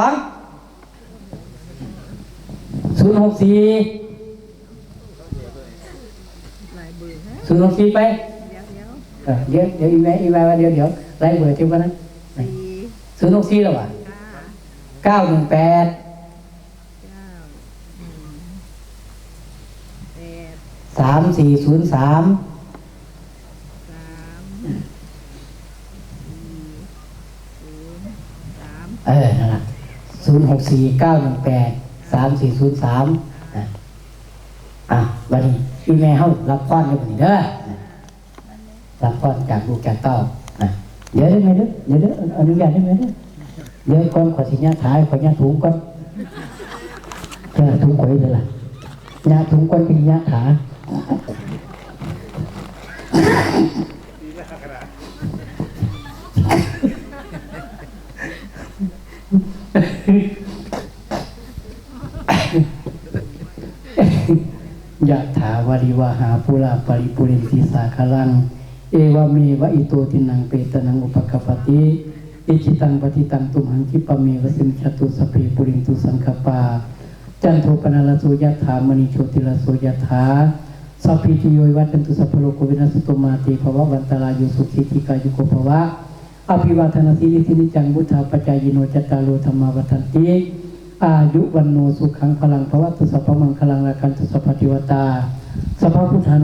064 ไปเดี๋ยวอีแม่ว่าเดี๋ยวไล่เบอร์ที่ว่านั้น064แล้วว่ะ918 3403นั่นล่ะ064 918 3403วันนี้อีแม่เฮารับพรอยู่นี่เด้อรับพรจากลูกจากเต้าเดี๋ยวได้ไหมเด้อเดี๋ยวอนุญาตได้ไหมเด้อเดี๋ยวก่อนขอสิญาถ่ายขอญาถุงก่อนญาถุงข่อยเลยล่ะญาถุงก่อนเป็นญาถายะถาวาริวหาปุราปริปุเรนติสาคลังเอวเมวะอิโตตินังเปตนังอุปกปติอิจิตังปฏิตังตุมหังคิปะเมวะสิมจตุสเพปุรินตุสังคปาจันโทปนาลโสยะถามณีโชติลโสยะถาสัพพิติโยวัตตุสัพพโลกวินัสตุมาติภวะวันตรายโยสุขิติกายุโกภวะอภิวาทนาสีลินิจังบุทธาปัจจายโนจตารโลธรรมาวัฏันติอายุวันโนสุขังพลังภวะตุสัพพมังคลังราคันตุสัพพทิวตาสัพพพุทธา